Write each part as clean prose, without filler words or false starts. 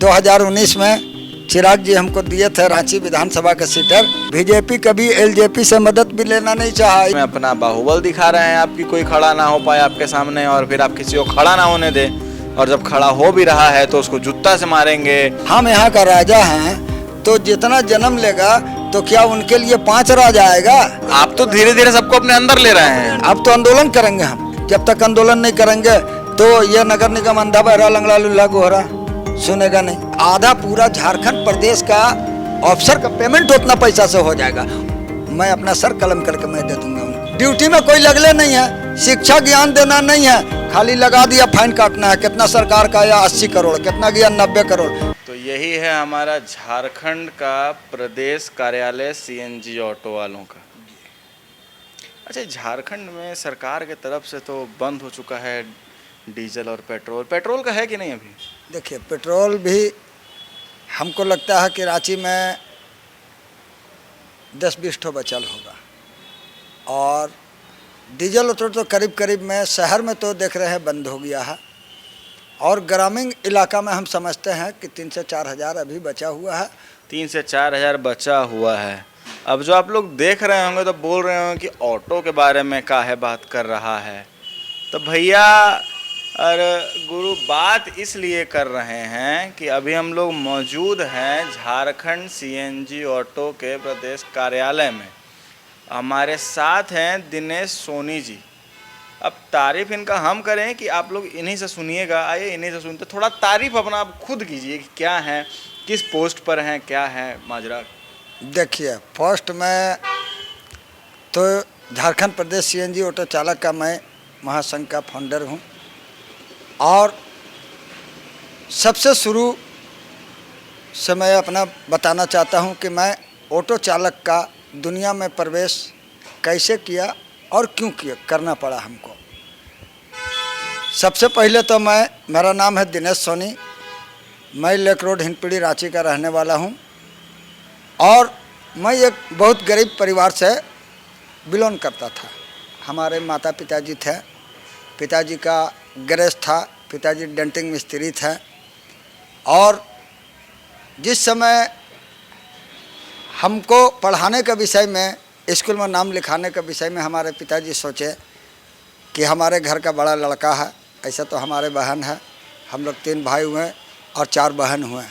2019 में चिराग जी हमको दिए थे रांची विधानसभा के सीटर। बीजेपी कभी एलजेपी से मदद भी लेना नहीं चाहा। में अपना बाहुबल दिखा रहे हैं आपकी कोई खड़ा ना हो पाए आपके सामने, और फिर आप किसी को खड़ा ना होने दे, और जब खड़ा हो भी रहा है तो उसको जूता से मारेंगे। हम यहाँ का राजा हैं तो जितना जन्म लेगा तो क्या उनके लिए 5 राजा आएगा? आप तो धीरे धीरे सबको अपने अंदर ले रहे हैं। अब तो आंदोलन करेंगे हम। जब तक आंदोलन नहीं करेंगे तो ये नगर निगम अंधा बहरा लंगड़ा लुल्ला गोहरा सुनेगा नहीं। आधा पूरा झारखंड प्रदेश का ऑफिसर का पेमेंट उतना पैसा से हो जाएगा। मैं अपना सर कलम करके मैं दे दूंगा उनको। ड्यूटी में कोई लगले नहीं है, शिक्षा ज्ञान देना नहीं है, खाली लगा दिया फाइन काटना है। कितना सरकार का या 80 करोड़, कितना गया 90 करोड़। तो यही है हमारा झारखंड का प्रदेश कार्यालय सीएनजी ऑटो वालों का। अच्छा, झारखंड में सरकार के तरफ से तो बंद हो चुका है डीजल और पेट्रोल। पेट्रोल का है कि नहीं अभी? देखिए, पेट्रोल भी हमको लगता है कि रांची में 10-20 ठो बचल होगा, और डीजल तो करीब करीब में शहर में तो देख रहे हैं बंद हो गया है, और ग्रामीण इलाका में हम समझते हैं कि 3 से 4 हज़ार अभी बचा हुआ है। 3 से 4 हज़ार बचा हुआ है। अब जो आप लोग देख रहे होंगे तो बोल रहे होंगे कि ऑटो के बारे में काहे बात कर रहा है। तो भैया और गुरु, बात इसलिए कर रहे हैं कि अभी हम लोग मौजूद हैं झारखंड सीएनजी ऑटो के प्रदेश कार्यालय में। हमारे साथ हैं दिनेश सोनी जी। अब तारीफ इनका हम करें कि आप लोग इन्हीं से सुनिएगा। आइए इन्हीं से सुनते। थोड़ा तारीफ अपना आप खुद कीजिए कि क्या है, किस पोस्ट पर हैं, क्या है माजरा। देखिए, पोस्ट में तो झारखंड प्रदेश सीएनजी ऑटो चालक का मैं महासंघ का फाउंडर हूँ, और सबसे शुरू से मैं अपना बताना चाहता हूँ कि मैं ऑटो चालक का दुनिया में प्रवेश कैसे किया और क्यों किया, करना पड़ा हमको। सबसे पहले तो मेरा नाम है दिनेश सोनी। मैं लेक रोड हिंदपीढ़ी रांची का रहने वाला हूँ, और मैं एक बहुत गरीब परिवार से बिलोंग करता था। हमारे माता पिताजी थे, पिताजी का गैरेज था, पिताजी डेंटिंग मिस्त्री थे, और जिस समय हमको पढ़ाने के विषय में, स्कूल में नाम लिखाने के विषय में हमारे पिताजी सोचे कि हमारे घर का बड़ा लड़का है। ऐसा तो हमारे बहन है, हम लोग 3 भाई हुए और 4 बहन हुए।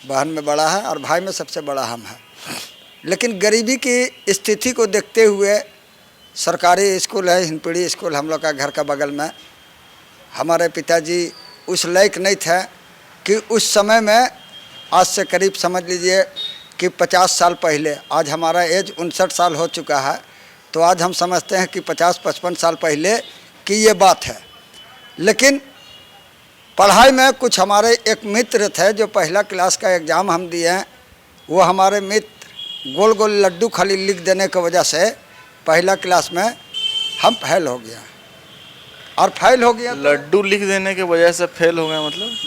बहन में बड़ा है और भाई में सबसे बड़ा हम है। लेकिन गरीबी की स्थिति को देखते हुए सरकारी स्कूल है हिंदपीढ़ी स्कूल हम लोग का घर का बगल में। हमारे पिताजी उस लायक नहीं थे कि उस समय में, आज से करीब समझ लीजिए कि 50 साल पहले, आज हमारा एज 59 साल हो चुका है, तो आज हम समझते हैं कि 50-55 साल पहले की ये बात है। लेकिन पढ़ाई में कुछ हमारे एक मित्र थे जो पहला क्लास का एग्ज़ाम हम दिए हैं, वो हमारे मित्र गोल गोल लड्डू खाली लिख देने की वजह से पहला क्लास में हम फेल हो गया। और फेल हो गया, लड्डू लिख देने की वजह से फेल हो गया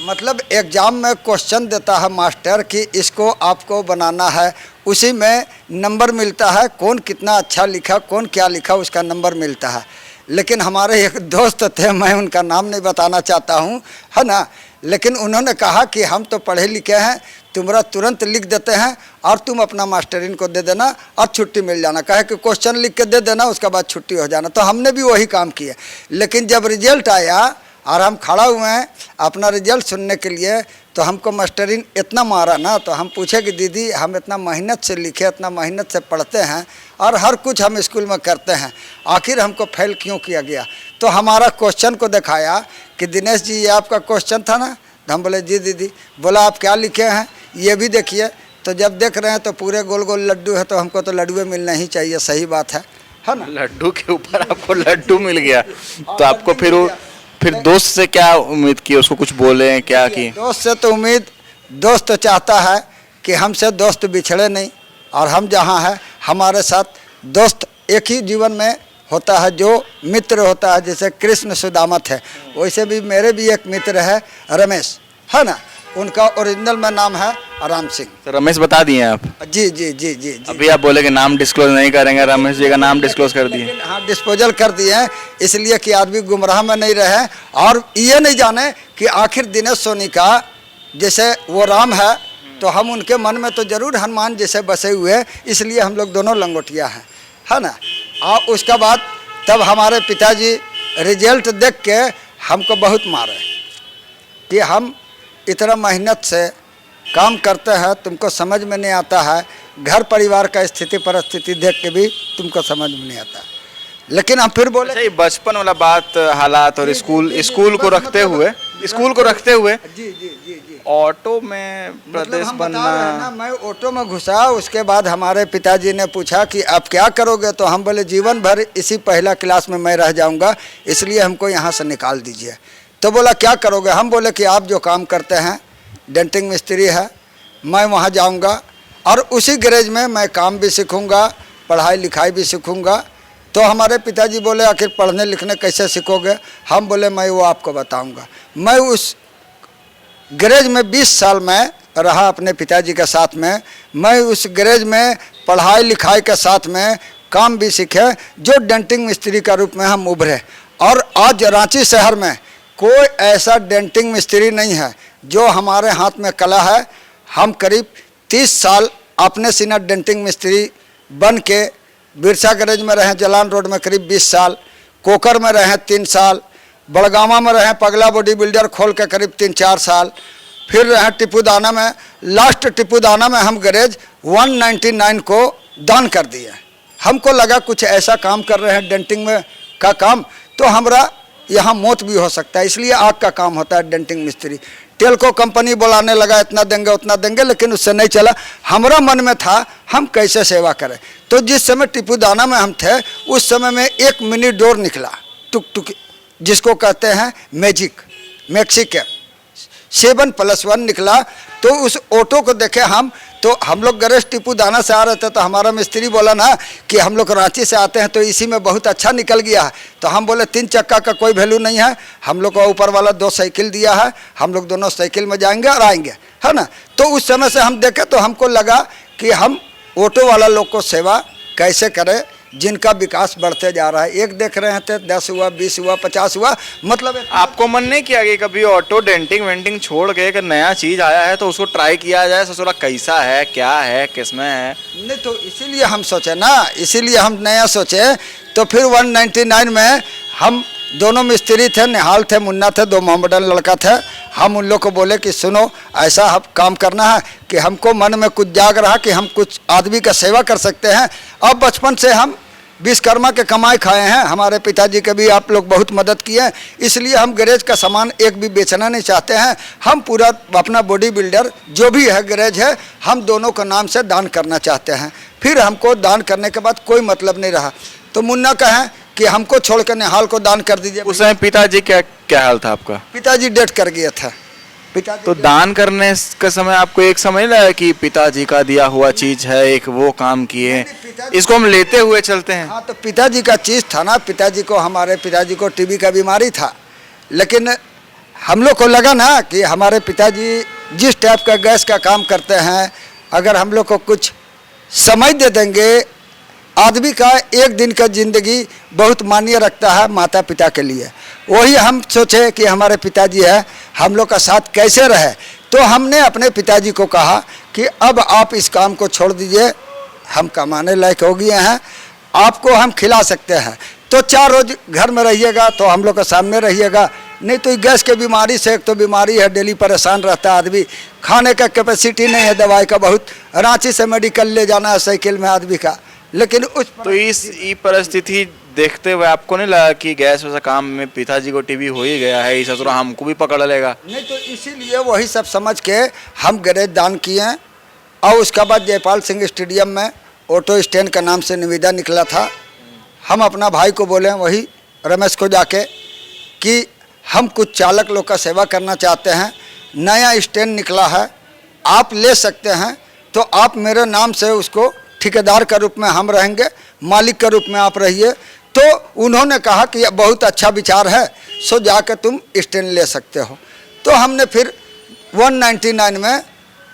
मतलब एग्ज़ाम में क्वेश्चन देता है मास्टर कि इसको आपको बनाना है, उसी में नंबर मिलता है, कौन कितना अच्छा लिखा, कौन क्या लिखा, उसका नंबर मिलता है। लेकिन हमारे एक दोस्त थे, मैं उनका नाम नहीं बताना चाहता हूँ, है ना, लेकिन उन्होंने कहा कि हम तो पढ़े लिखे हैं, तुम्हारा तुरंत लिख देते हैं और तुम अपना मास्टरिन को दे देना और छुट्टी मिल जाना। कहे कि क्वेश्चन लिख के दे देना, उसके बाद छुट्टी हो जाना। तो हमने भी वही काम किया। लेकिन जब रिजल्ट आया और हम खड़ा हुए हैं अपना रिजल्ट सुनने के लिए, तो हमको मास्टरिन इतना मारा ना, तो हम पूछे कि दीदी, हम इतना मेहनत से लिखे, इतना मेहनत से पढ़ते हैं और हर कुछ हम स्कूल में करते हैं, आखिर हमको फेल क्यों किया गया? तो हमारा क्वेश्चन को दिखाया कि दिनेश जी, ये आपका क्वेश्चन था ना? तो हम बोले जी दीदी। बोला आप क्या लिखे हैं, ये भी देखिए। तो जब देख रहे हैं तो पूरे गोल गोल लड्डू है, तो हमको तो लड्डुए मिलना ही चाहिए, सही बात है ना? लड्डू के ऊपर आपको लड्डू मिल गया, तो आपको फिर दोस्त से क्या उम्मीद की, उसको कुछ बोले क्या की? दोस्त से तो उम्मीद, दोस्त तो चाहता है कि हमसे दोस्त बिछड़े नहीं, और हम जहाँ हैं हमारे साथ दोस्त एक ही जीवन में होता है जो मित्र होता है। जैसे कृष्ण सुदामा थे, वैसे भी मेरे भी एक मित्र है रमेश, है ना, उनका ओरिजिनल में नाम है राम सिंह। तो रमेश बता दिए आप? जी जी जी जी जी। अभी आप बोले कि नाम डिस्क्लोज नहीं करेंगे, रमेश जी का नाम डिस्क्लोज कर दिए। हाँ, डिस्पोजल कर दिए हैं, इसलिए कि आदमी गुमराह में नहीं रहे और ये नहीं जाने कि आखिर दिनेश सोनी का जैसे वो राम है तो हम उनके मन में तो जरूर हनुमान जैसे बसे हुए हैं, इसलिए हम लोग दोनों लंगोटिया हैं, है ना। और उसके बाद तब हमारे पिताजी रिजल्ट देख के हमको बहुत मारे कि हम इतना मेहनत से काम करते हैं, तुमको समझ में नहीं आता है, घर परिवार का स्थिति परिस्थिति देख के भी तुमको समझ में नहीं आता। लेकिन हम फिर बोले अच्छा, ये बचपन वाला बात, हालात और स्कूल को रखते हुए जी जी जी जी ऑटो में मतलब प्रदेश हम बता रहे हैं ना, बनना। मैं ऑटो में घुसा। उसके बाद हमारे पिताजी ने पूछा कि आप क्या करोगे, तो हम बोले जीवन भर इसी पहला क्लास में मैं रह जाऊंगा, इसलिए हमको यहाँ से निकाल दीजिए। तो बोला क्या करोगे, हम बोले कि आप जो काम करते हैं डेंटिंग मिस्त्री है, मैं वहाँ जाऊँगा और उसी गैरेज में मैं काम भी सीखूँगा, पढ़ाई लिखाई भी सीखूँगा। तो हमारे पिताजी बोले आखिर पढ़ने लिखने कैसे सीखोगे, हम बोले मैं वो आपको बताऊँगा। मैं उस गैरेज में 20 साल में रहा अपने पिताजी के साथ में। मैं उस गैरेज में पढ़ाई लिखाई के साथ में काम भी सीखे, जो डेंटिंग मिस्त्री का रूप में हम उभरे। और आज रांची शहर में कोई ऐसा डेंटिंग मिस्त्री नहीं है जो हमारे हाथ में कला है। हम करीब 30 साल अपने सीना डेंटिंग मिस्त्री बन के बिरसा गैरेज में रहे, जलान रोड में करीब 20 साल, कोकर में रहे 3 साल, बड़गामा में रहे पगला बॉडी बिल्डर खोल के करीब 3-4 साल, फिर रहे टिपुदाना में। लास्ट टिपुदाना में हम गैरेज 199 को दान कर दिए। हमको लगा कुछ ऐसा काम कर रहे हैं डेंटिंग में का काम, तो हमारा यहाँ मौत भी हो सकता है, इसलिए आग का काम होता है डेंटिंग मिस्त्री। टेलको कंपनी बुलाने लगा, इतना देंगे उतना देंगे, लेकिन उससे नहीं चला। हमारा मन में था हम कैसे सेवा करें। तो जिस समय टिपुदाना में हम थे उस समय में एक मिनी डोर निकला, टुक टुक जिसको कहते हैं मैजिक, मैक्सिके 7+1 निकला। तो उस ऑटो को देखे हम, तो हम लोग गैरेज टिपुदाना से आ रहे थे, तो हमारा मिस्त्री बोला ना कि हम लोग रांची से आते हैं तो इसी में बहुत अच्छा निकल गया है। तो हम बोले 3 चक्का का कोई वैल्यू नहीं है, हम लोग को ऊपर वाला 2 साइकिल दिया है, हम लोग दोनों साइकिल में जाएंगे और आएंगे, है ना। तो उस समय से हम देखे तो हमको लगा कि हम ऑटो वाला लोग को सेवा कैसे करें, जिनका विकास बढ़ते जा रहा है। एक देख रहे थे 10 हुआ, 20 हुआ, 50 हुआ, मतलब आपको मन नहीं किया कि कभी ऑटो डेंटिंग वेंटिंग छोड़ के एक नया चीज आया है तो उसको ट्राई किया जाए, ससुरा कैसा है, क्या है, किसमें है? नहीं, तो इसीलिए हम सोचे ना, इसीलिए हम नया सोचे। तो फिर 199 में हम दोनों मिस्त्री थे, निहाल थे, मुन्ना थे, 2 मोहम्मदन लड़का थे। हम उन लोग को बोले कि सुनो ऐसा हम काम करना है कि हमको मन में कुछ जाग रहा कि हम कुछ आदमी का सेवा कर सकते हैं। अब बचपन से हम विश्वकर्मा के कमाई खाए हैं, हमारे पिताजी के भी आप लोग बहुत मदद किए हैं, इसलिए हम गैरेज का सामान एक भी बेचना नहीं चाहते हैं। हम पूरा अपना बॉडी बिल्डर जो भी है गैरेज है, हम दोनों का नाम से दान करना चाहते हैं। फिर हमको दान करने के बाद कोई मतलब नहीं रहा, तो मुन्ना कहें कि हमको छोड़ कर निहाल को दान कर दीजिए। उस समय पिताजी क्या हाल था आपका? पिताजी डेथ कर गया था। पिताजी तो दान करने के समय आपको एक समय नहीं लगा कि पिताजी का दिया हुआ चीज है, एक वो काम किए, इसको हम लेते हुए चलते हैं? हाँ, तो पिताजी का चीज़ था ना, पिताजी को, हमारे पिताजी को टीबी का बीमारी था, लेकिन हम लोग को लगा ना कि हमारे पिताजी जिस टाइप का गैस का काम करते हैं, अगर हम लोग को कुछ समय दे देंगे, आदमी का एक दिन का जिंदगी बहुत मान्य रखता है माता पिता के लिए। वही हम सोचे कि हमारे पिताजी है, हम लोग का साथ कैसे रहे। तो हमने अपने पिताजी को कहा कि अब आप इस काम को छोड़ दीजिए, हम कमाने लायक हो गए हैं, आपको हम खिला सकते हैं, तो 4 रोज घर में रहिएगा, तो हम लोग के सामने रहिएगा। नहीं तो गैस के बीमारी से, एक तो बीमारी है, डेली परेशान रहता है आदमी, खाने का कैपेसिटी नहीं है दवाई का, बहुत रांची से मेडिकल ले जाना है साइकिल में आदमी का। लेकिन उस तो इस परिस्थिति देखते हुए आपको नहीं लगा कि गैस वैसा काम में पिताजी को टीबी हो ही गया है, इस ससुरा हमको भी पकड़ लेगा? नहीं, तो इसीलिए वही सब समझ के हम गैरेज दान किए। और उसके बाद जयपाल सिंह स्टेडियम में ऑटो स्टैंड का नाम से निविदा निकला था। हम अपना भाई को बोले, वही रमेश को जाके, कि हम कुछ चालक लोग का सेवा करना चाहते हैं, नया स्टैंड निकला है, आप ले सकते हैं, तो आप मेरे नाम से उसको ठेकेदार के रूप में हम रहेंगे, मालिक के रूप में आप रहिए। तो उन्होंने कहा कि बहुत अच्छा विचार है, सो जाकर तुम स्टैंड ले सकते हो। तो हमने फिर 199 में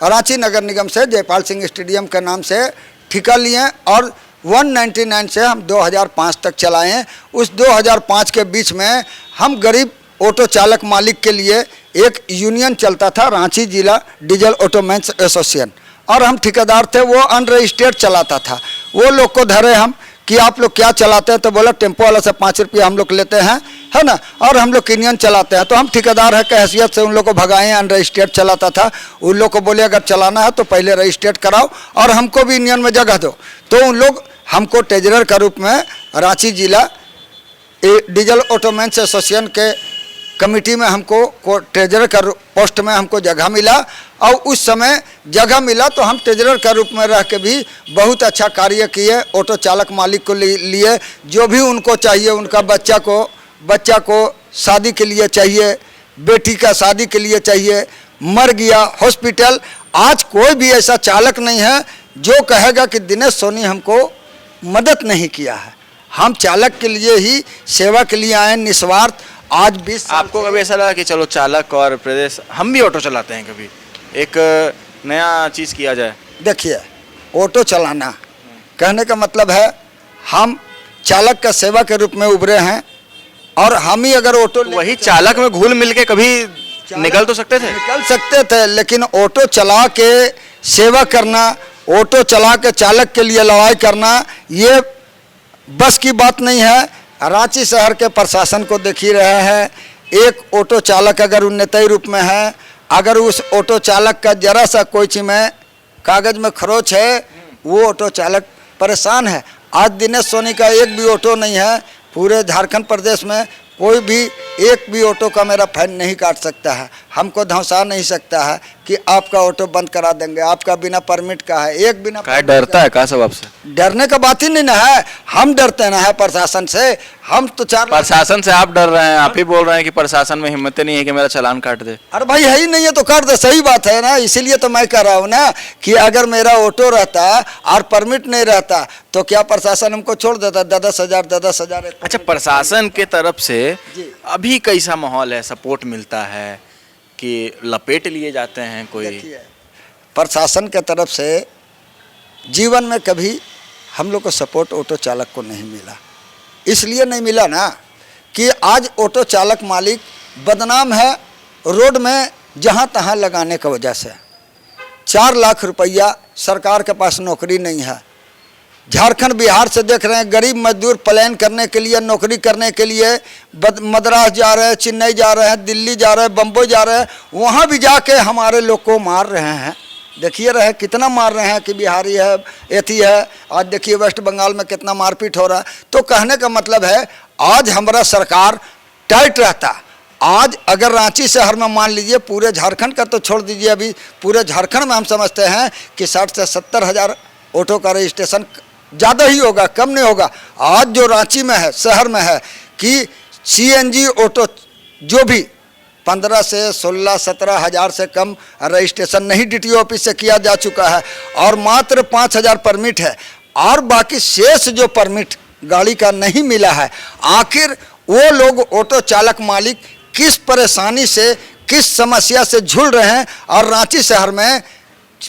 रांची नगर निगम से जयपाल सिंह स्टेडियम के नाम से ठेका लिए, और 199 से हम 2005 तक चलाए। उस 2005 के बीच में हम गरीब ऑटो चालक मालिक के लिए एक यूनियन चलता था, रांची जिला डीजल ऑटोमैन्स एसोसिएशन, और हम ठेकेदार थे, वो अनरजिस्टर्ड चलाता था। वो लोग को धरे हम कि आप लोग क्या चलाते हैं, तो बोला टेम्पो वाला से 5 रुपया हम लोग लेते हैं, है ना, और हम लोग यूनियन चलाते हैं। तो हम ठेकेदार है के हैसियत से उन लोग को भगाए, अनरजिस्टर्ड चलाता था। उन लोग को बोले अगर चलाना है तो पहले रजिस्टर्ड कराओ और हमको भी यूनियन में जगह दो। तो उन लोग हमको ट्रेजरर के रूप में रांची जिला डीजल ऑटोमैन्स एसोसिएशन के कमेटी में हमको ट्रेजरर का पोस्ट में हमको जगह मिला, और उस समय जगह मिला तो हम ट्रेजरर के रूप में रह के भी बहुत अच्छा कार्य किए। ऑटो चालक मालिक को लिए जो भी उनको चाहिए, उनका बच्चा को शादी के लिए चाहिए, बेटी का शादी के लिए चाहिए, मर गया हॉस्पिटल, आज कोई भी ऐसा चालक नहीं है जो कहेगा कि दिनेश सोनी हमको मदद नहीं किया है। हम चालक के लिए ही, सेवा के लिए आए निस्वार्थ। आज 20 आपको कभी ऐसा लगा कि चलो चालक और प्रदेश हम भी ऑटो चलाते हैं, कभी एक नया चीज़ किया जाए? देखिए, ऑटो चलाना कहने का मतलब है हम चालक का सेवा के रूप में उभरे हैं, और हम ही अगर ऑटो वही चालक में घुल मिल के कभी निकल तो सकते थे? निकल सकते थे, लेकिन ऑटो चला के सेवा करना, ऑटो चला के चालक के लिए लड़ाई करना, ये बस की बात नहीं है। रांची शहर के प्रशासन को देख ही रहे हैं, एक ऑटो चालक अगर उन्नति रूप में है, अगर उस ऑटो चालक का जरा सा कोई चीज में कागज में खरोच है, वो ऑटो चालक परेशान है। आज दिनेश सोनी का एक भी ऑटो नहीं है, पूरे झारखंड प्रदेश में कोई भी एक भी ऑटो का मेरा फाइन नहीं काट सकता है, हमको धौंसा नहीं सकता है कि आपका ऑटो बंद करा देंगे, आपका बिना परमिट का है, एक बिना डरता है का सब आपसे? डरने का बात ही नहीं ना है, हम डरते ना है प्रशासन से। हम तो प्रशासन से आप डर रहे हैं, आप ही बोल रहे हैं कि प्रशासन में हिम्मत नहीं है कि मेरा चालान काट दे। अरे भाई है ही नहीं है तो काट दे, सही बात है ना। इसीलिए तो मैं कह रहा हूँ ना कि अगर मेरा ऑटो रहता और परमिट नहीं रहता तो क्या प्रशासन हमको छोड़ देता? 10,000 अच्छा, प्रशासन के तरफ से अभी कैसा माहौल है, सपोर्ट मिलता है कि लपेट लिए जाते हैं कोई? प्रशासन के तरफ से जीवन में कभी हम लोग को सपोर्ट ऑटो चालक को नहीं मिला। इसलिए नहीं मिला ना कि आज ऑटो चालक मालिक बदनाम है रोड में जहाँ तहाँ लगाने की वजह से। 4 लाख रुपया सरकार के पास नौकरी नहीं है। झारखंड बिहार से देख रहे हैं गरीब मजदूर प्लान करने के लिए, नौकरी करने के लिए मद्रास जा रहे हैं, चेन्नई जा रहे हैं, दिल्ली जा रहे हैं, बम्बई जा रहे हैं, वहाँ भी जाके हमारे लोग को मार रहे हैं। देखिए रहे कितना मार रहे हैं कि बिहारी है, एथी है। आज देखिए वेस्ट बंगाल में कितना मारपीट हो रहा है। तो कहने का मतलब है आज हमारा सरकार टाइट रहता। आज अगर रांची शहर में मान लीजिए, पूरे झारखंड का तो छोड़ दीजिए, अभी पूरे झारखंड में हम समझते हैं कि 60 से 70 हज़ार ऑटो का रजिस्ट्रेशन ज़्यादा ही होगा, कम नहीं होगा। आज जो रांची में है, शहर में है कि CNG ऑटो जो भी 15 से 16, 17 हज़ार से कम रजिस्ट्रेशन नहीं DTO ऑफिस से किया जा चुका है, और मात्र 5,000 परमिट है, और बाकी शेष जो परमिट गाड़ी का नहीं मिला है। आखिर वो लोग ऑटो चालक मालिक किस परेशानी से, किस समस्या से झूल रहे हैं और रांची शहर में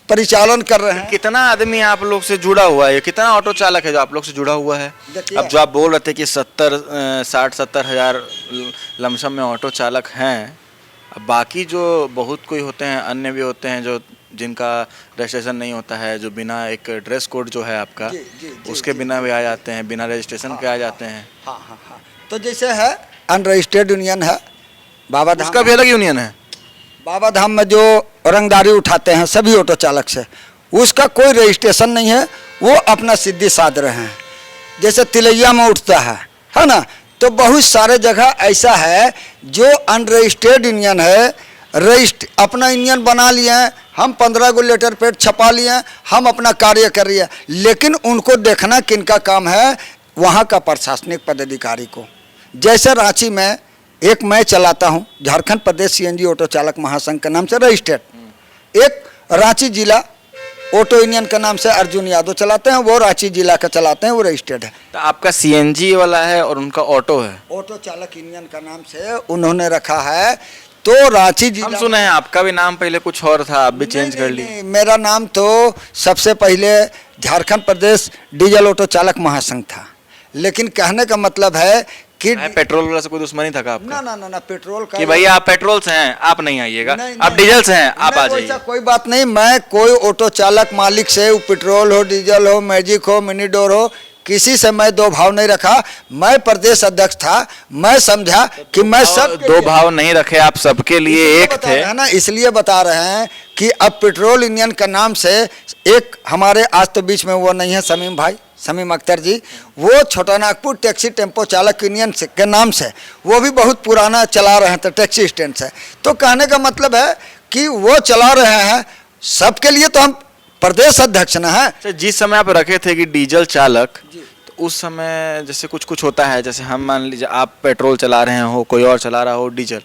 परिचालन कर रहे हैं। कितना आदमी आप लोग से जुड़ा हुआ है, कितना ऑटो चालक है जो आप लोग से जुड़ा हुआ है? अब जो आप बोल रहे थे कि 60-70 हज़ार लमसम में ऑटो चालक हैं, अब बाकी जो बहुत कोई होते हैं, अन्य भी होते हैं जो जिनका रजिस्ट्रेशन नहीं होता है, जो बिना एक ड्रेस कोड जो है आपका, उसके बिना भी आ जाते हैं, बिना रजिस्ट्रेशन के आ जाते हैं। हाँ। तो जैसे है अनरजिस्टर्ड यूनियन है बाबा धाम, उसका भी अलग यूनियन है। बाबा धाम में जो रंगदारी उठाते हैं सभी ऑटो चालक से, उसका कोई रजिस्ट्रेशन नहीं है, वो अपना सिद्धि साध रहे हैं। जैसे तिलैया में उठता है ना, तो बहुत सारे जगह ऐसा है जो अनरजिस्टर्ड यूनियन है, अपना यूनियन बना लिए हैं, हम 15 गो लेटर पैड छपा लिए हैं, हम अपना कार्य कर रही है, लेकिन उनको देखना किनका काम है? वहाँ का प्रशासनिक पदाधिकारी को। जैसे रांची में एक मैं चलाता हूँ, झारखंड प्रदेश CNG ऑटो चालक महासंघ के नाम से रजिस्टर्ड, एक रांची जिला ऑटो यूनियन के नाम से अर्जुन यादव चलाते हैं, वो रांची जिला का चलाते हैं, वो रजिस्टर्ड है। तो आपका CNG वाला है और उनका ऑटो है? ऑटो चालक यूनियन का नाम से उन्होंने रखा है। तो रांची जिला, हम सुने हैं आपका भी नाम पहले कुछ और था, आप भी चेंज कर लिए? मेरा नाम तो सबसे पहले झारखंड प्रदेश डीजल ऑटो चालक महासंघ था, लेकिन कहने का मतलब है कि पेट्रोल वाला से कोई दुश्मनी था क्या आपका? ना ना ना ना, पेट्रोल का कि भैया आप पेट्रोल से हैं आप नहीं आइएगा, नहीं, आप नहीं, डीजल से हैं आप नहीं, आ वैसा जाइए। कोई बात नहीं। मैं कोई ऑटो चालक मालिक से, वो पेट्रोल हो, डीजल हो, मैजिक हो, मिनी डोर हो, किसी से मैं दो भाव नहीं रखा। मैं प्रदेश अध्यक्ष था, मैं समझा कि मैं सब दो भाव नहीं रखे, आप सबके लिए एक थे है ना, इसलिए बता रहे हैं कि अब पेट्रोल इंडियन के नाम से एक हमारे, आज तो बीच में वो नहीं है समीम भाई, समीम अख्तर जी, वो छोटा नागपुर टैक्सी टेम्पो चालक यूनियन के नाम से वो भी बहुत पुराना चला रहे थे टैक्सी स्टैंड से। तो कहने का मतलब है कि वो चला रहे हैं, सबके लिए तो हम प्रदेश अध्यक्ष न है। अच्छा, जिस समय आप रखे थे कि डीजल चालक, तो उस समय जैसे कुछ कुछ होता है, जैसे हम मान लीजिए आप पेट्रोल चला रहे हो, कोई और चला रहा हो डीजल,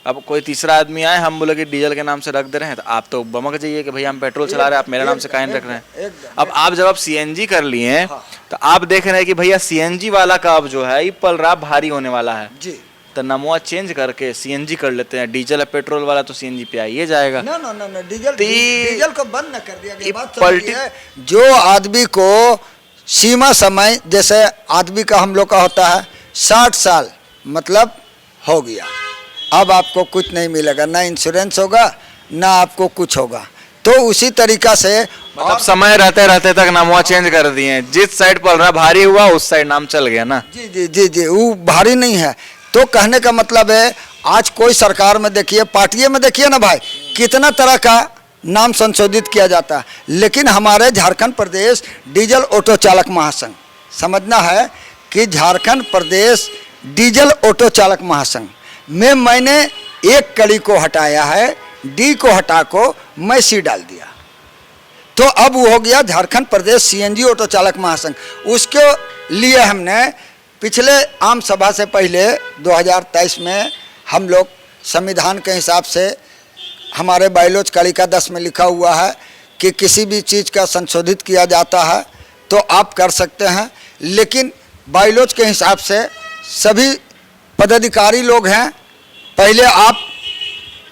अब कोई तीसरा आदमी आए, हम बोले कि डीजल के नाम से रख दे रहे हैं, तो आप तो बमक जाइए कि भैया हम पेट्रोल चला रहे हैं, आप मेरे नाम से काहे नहीं रख रहे हैं। अब आप जब आप सीएनजी कर लिए तो आप देख रहे हैं कि भैया सीएनजी वाला का अब जो है ये पल रहा भारी होने वाला है जी, तो नमवा चेंज करके सीएनजी कर लेते हैं। डीजल है पेट्रोल वाला तो सीएनजी पे आइए जाएगा। ना ना ना ना, डीजल ती- डीजल को बंद न कर दिया गया। ये बात पलटी- समझिए, जो आदमी को सीमा समय, जैसे आदमी का हम लोग का होता है 60 साल मतलब हो गया, अब आपको कुछ नहीं मिलेगा, ना इंश्योरेंस होगा ना आपको कुछ होगा। तो उसी तरीका से मतलब समय रहते रहते तक नामवा चेंज कर दिए, जिस साइड पल रहा भारी हुआ उस साइड नाम चल गया ना। जी जी जी जी, वो भारी नहीं है। तो कहने का मतलब है, आज कोई सरकार में देखिए, पार्टियों में देखिए ना भाई, कितना तरह का नाम संशोधित किया जाता है। लेकिन हमारे झारखंड प्रदेश डीजल ऑटो चालक महासंघ, समझना है कि झारखंड प्रदेश डीजल ऑटो चालक महासंघ में मैंने एक कड़ी को हटाया है, डी को हटा को मैं सी डाल दिया, तो अब वो हो गया झारखंड प्रदेश सीएनजी ऑटो चालक महासंघ। उसके लिए हमने पिछले आम सभा से पहले 2023 में हम लोग संविधान के हिसाब से, हमारे बायलॉज कालिका 10 में लिखा हुआ है कि किसी भी चीज़ का संशोधित किया जाता है तो आप कर सकते हैं, लेकिन बायलॉज के हिसाब से सभी पदाधिकारी लोग हैं, पहले आप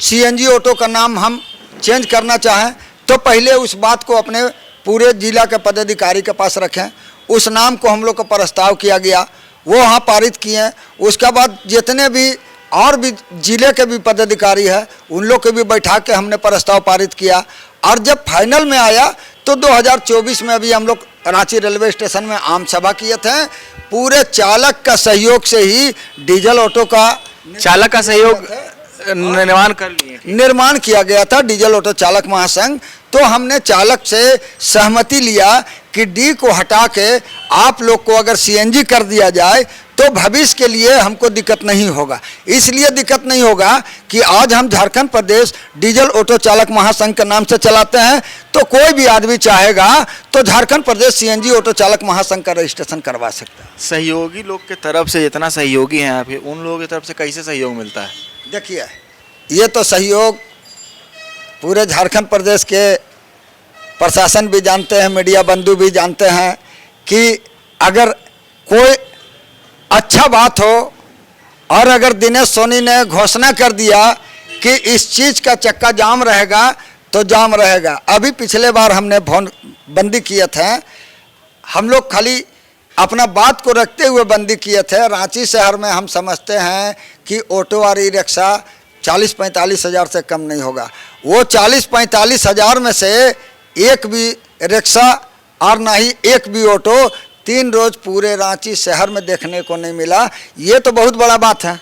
सीएनजी ऑटो का नाम हम चेंज करना चाहें तो पहले उस बात को अपने पूरे जिला के पदाधिकारी के पास रखें। उस नाम को हम लोग का प्रस्ताव किया गया, वो वहाँ पारित किए। उसके बाद जितने भी और भी जिले के भी पदाधिकारी हैं उन लोग के भी बैठा के हमने प्रस्ताव पारित किया। और जब फाइनल में आया तो 2024 में अभी हम लोग रांची रेलवे स्टेशन में आम सभा किए थे। पूरे चालक का सहयोग से ही डीजल ऑटो का चालक का सहयोग निर्माण कर लिए। निर्माण किया गया था डीजल ऑटो चालक महासंघ। तो हमने चालक से सहमति लिया कि डी को हटा के आप लोग को अगर सीएनजी कर दिया जाए तो भविष्य के लिए हमको दिक्कत नहीं होगा। इसलिए दिक्कत नहीं होगा कि आज हम झारखंड प्रदेश डीजल ऑटो चालक महासंघ के नाम से चलाते हैं, तो कोई भी आदमी चाहेगा तो झारखंड प्रदेश सीएनजी ऑटो चालक महासंघ का रजिस्ट्रेशन करवा सकता है। सहयोगी लोग के तरफ से जितना सहयोगी हैं आप, उन लोगों की तरफ से कैसे सहयोग मिलता है? देखिए, ये तो सहयोग पूरे झारखंड प्रदेश के प्रशासन भी जानते हैं, मीडिया बंधु भी जानते हैं कि अगर कोई अच्छा बात हो और अगर दिनेश सोनी ने घोषणा कर दिया कि इस चीज़ का चक्का जाम रहेगा तो जाम रहेगा। अभी पिछले बार हमने फोन बंदी किए थे, हम लोग खाली अपना बात को रखते हुए बंदी किए थे। रांची शहर में हम समझते हैं कि ऑटो और ई रिक्शा 40-45 हज़ार से कम नहीं होगा। वो 40-45 हज़ार में से एक भी रिक्शा और ना ही एक भी ऑटो 3 रोज पूरे रांची शहर में देखने को नहीं मिला। ये तो बहुत बड़ा बात है।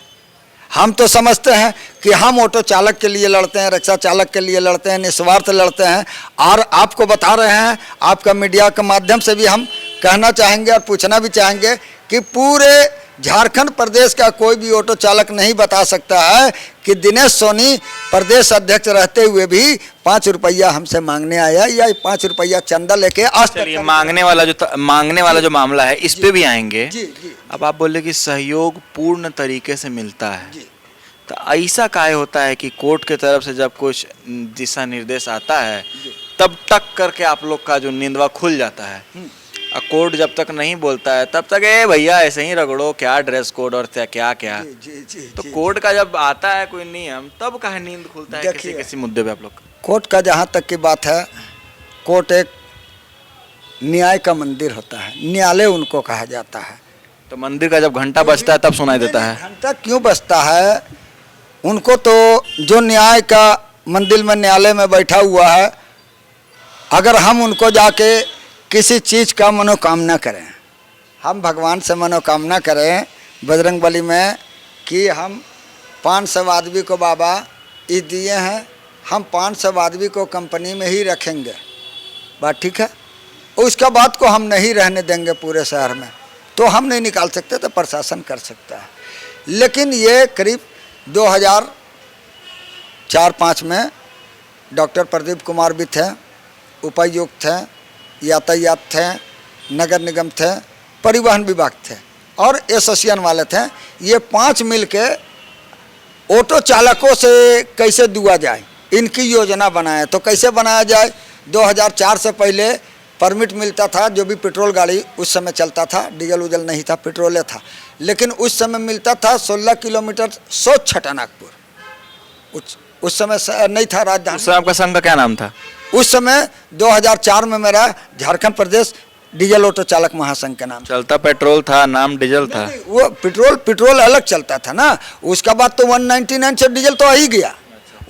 हम तो समझते हैं कि हम ऑटो चालक के लिए लड़ते हैं, रिक्शा चालक के लिए लड़ते हैं, निस्वार्थ लड़ते हैं। और आपको बता रहे हैं, आपका मीडिया के माध्यम से भी हम कहना चाहेंगे और पूछना भी चाहेंगे कि पूरे झारखंड प्रदेश का कोई भी ऑटो चालक नहीं बता सकता है कि दिनेश सोनी प्रदेश अध्यक्ष रहते हुए भी 5 रुपया हमसे मांगने आया या 5 रुपया चंदा लेके आज तक। मांगने वाला जो मामला है इस पे भी आएंगे। जी जी। अब आप बोले कि सहयोग पूर्ण तरीके से मिलता है, जी। तो ऐसा काहे होता है कि कोर्ट के तरफ से जब कुछ दिशा निर्देश आता है तब तक करके आप लोग का जो नींदवा खुल जाता है, और कोर्ट जब तक नहीं बोलता है तब तक ए भैया ऐसे ही रगड़ो, क्या ड्रेस कोड और क्या क्या। जी जी। तो कोर्ट का जब आता है कोई नियम तब काहे नींद खुलता है किसी किसी मुद्दे पे आप लोग? कोर्ट का जहाँ तक की बात है, कोर्ट एक न्याय का मंदिर होता है, न्यायालय उनको कहा जाता है। तो मंदिर का जब घंटा बजता है तब सुनाई देता है। घंटा क्यों बजता है? उनको तो जो न्याय का मंदिर में न्यायालय में बैठा हुआ है, अगर हम उनको जाके किसी चीज़ का मनोकामना करें, हम भगवान से मनोकामना करें बजरंगबली में कि हम 500 आदमी को बाबा ये दिए हैं, हम 500 आदमी को कंपनी में ही रखेंगे, बात ठीक है। उसका बात को हम नहीं रहने देंगे पूरे शहर में, तो हम नहीं निकाल सकते, तो प्रशासन कर सकता है। लेकिन ये करीब 2004-05 में डॉक्टर प्रदीप कुमार भी थे, उपायुक्त थे, यातायात थे, नगर निगम थे, परिवहन विभाग थे और एसोसिएशन वाले थे। ये 5 मिल के ऑटो चालकों से कैसे दुआ जाए इनकी योजना बनाए। तो कैसे बनाया जाए? 2004 से पहले परमिट मिलता था, जो भी पेट्रोल गाड़ी उस समय चलता था, डीजल उजल नहीं था, पेट्रोले था, लेकिन उस समय मिलता था 16 किलोमीटर सोच छटा नागपुर। उस समय नहीं था राजधानी। उस समय आपका संघ का क्या नाम था? उस समय 2004 में मेरा झारखंड प्रदेश डीजल ऑटो चालक महासंघ के नाम। चलता पेट्रोल था, नाम डीजल था। नहीं, वो पेट्रोल अलग चलता था ना। उसका बाद तो 199 से डीजल तो आ ही गया।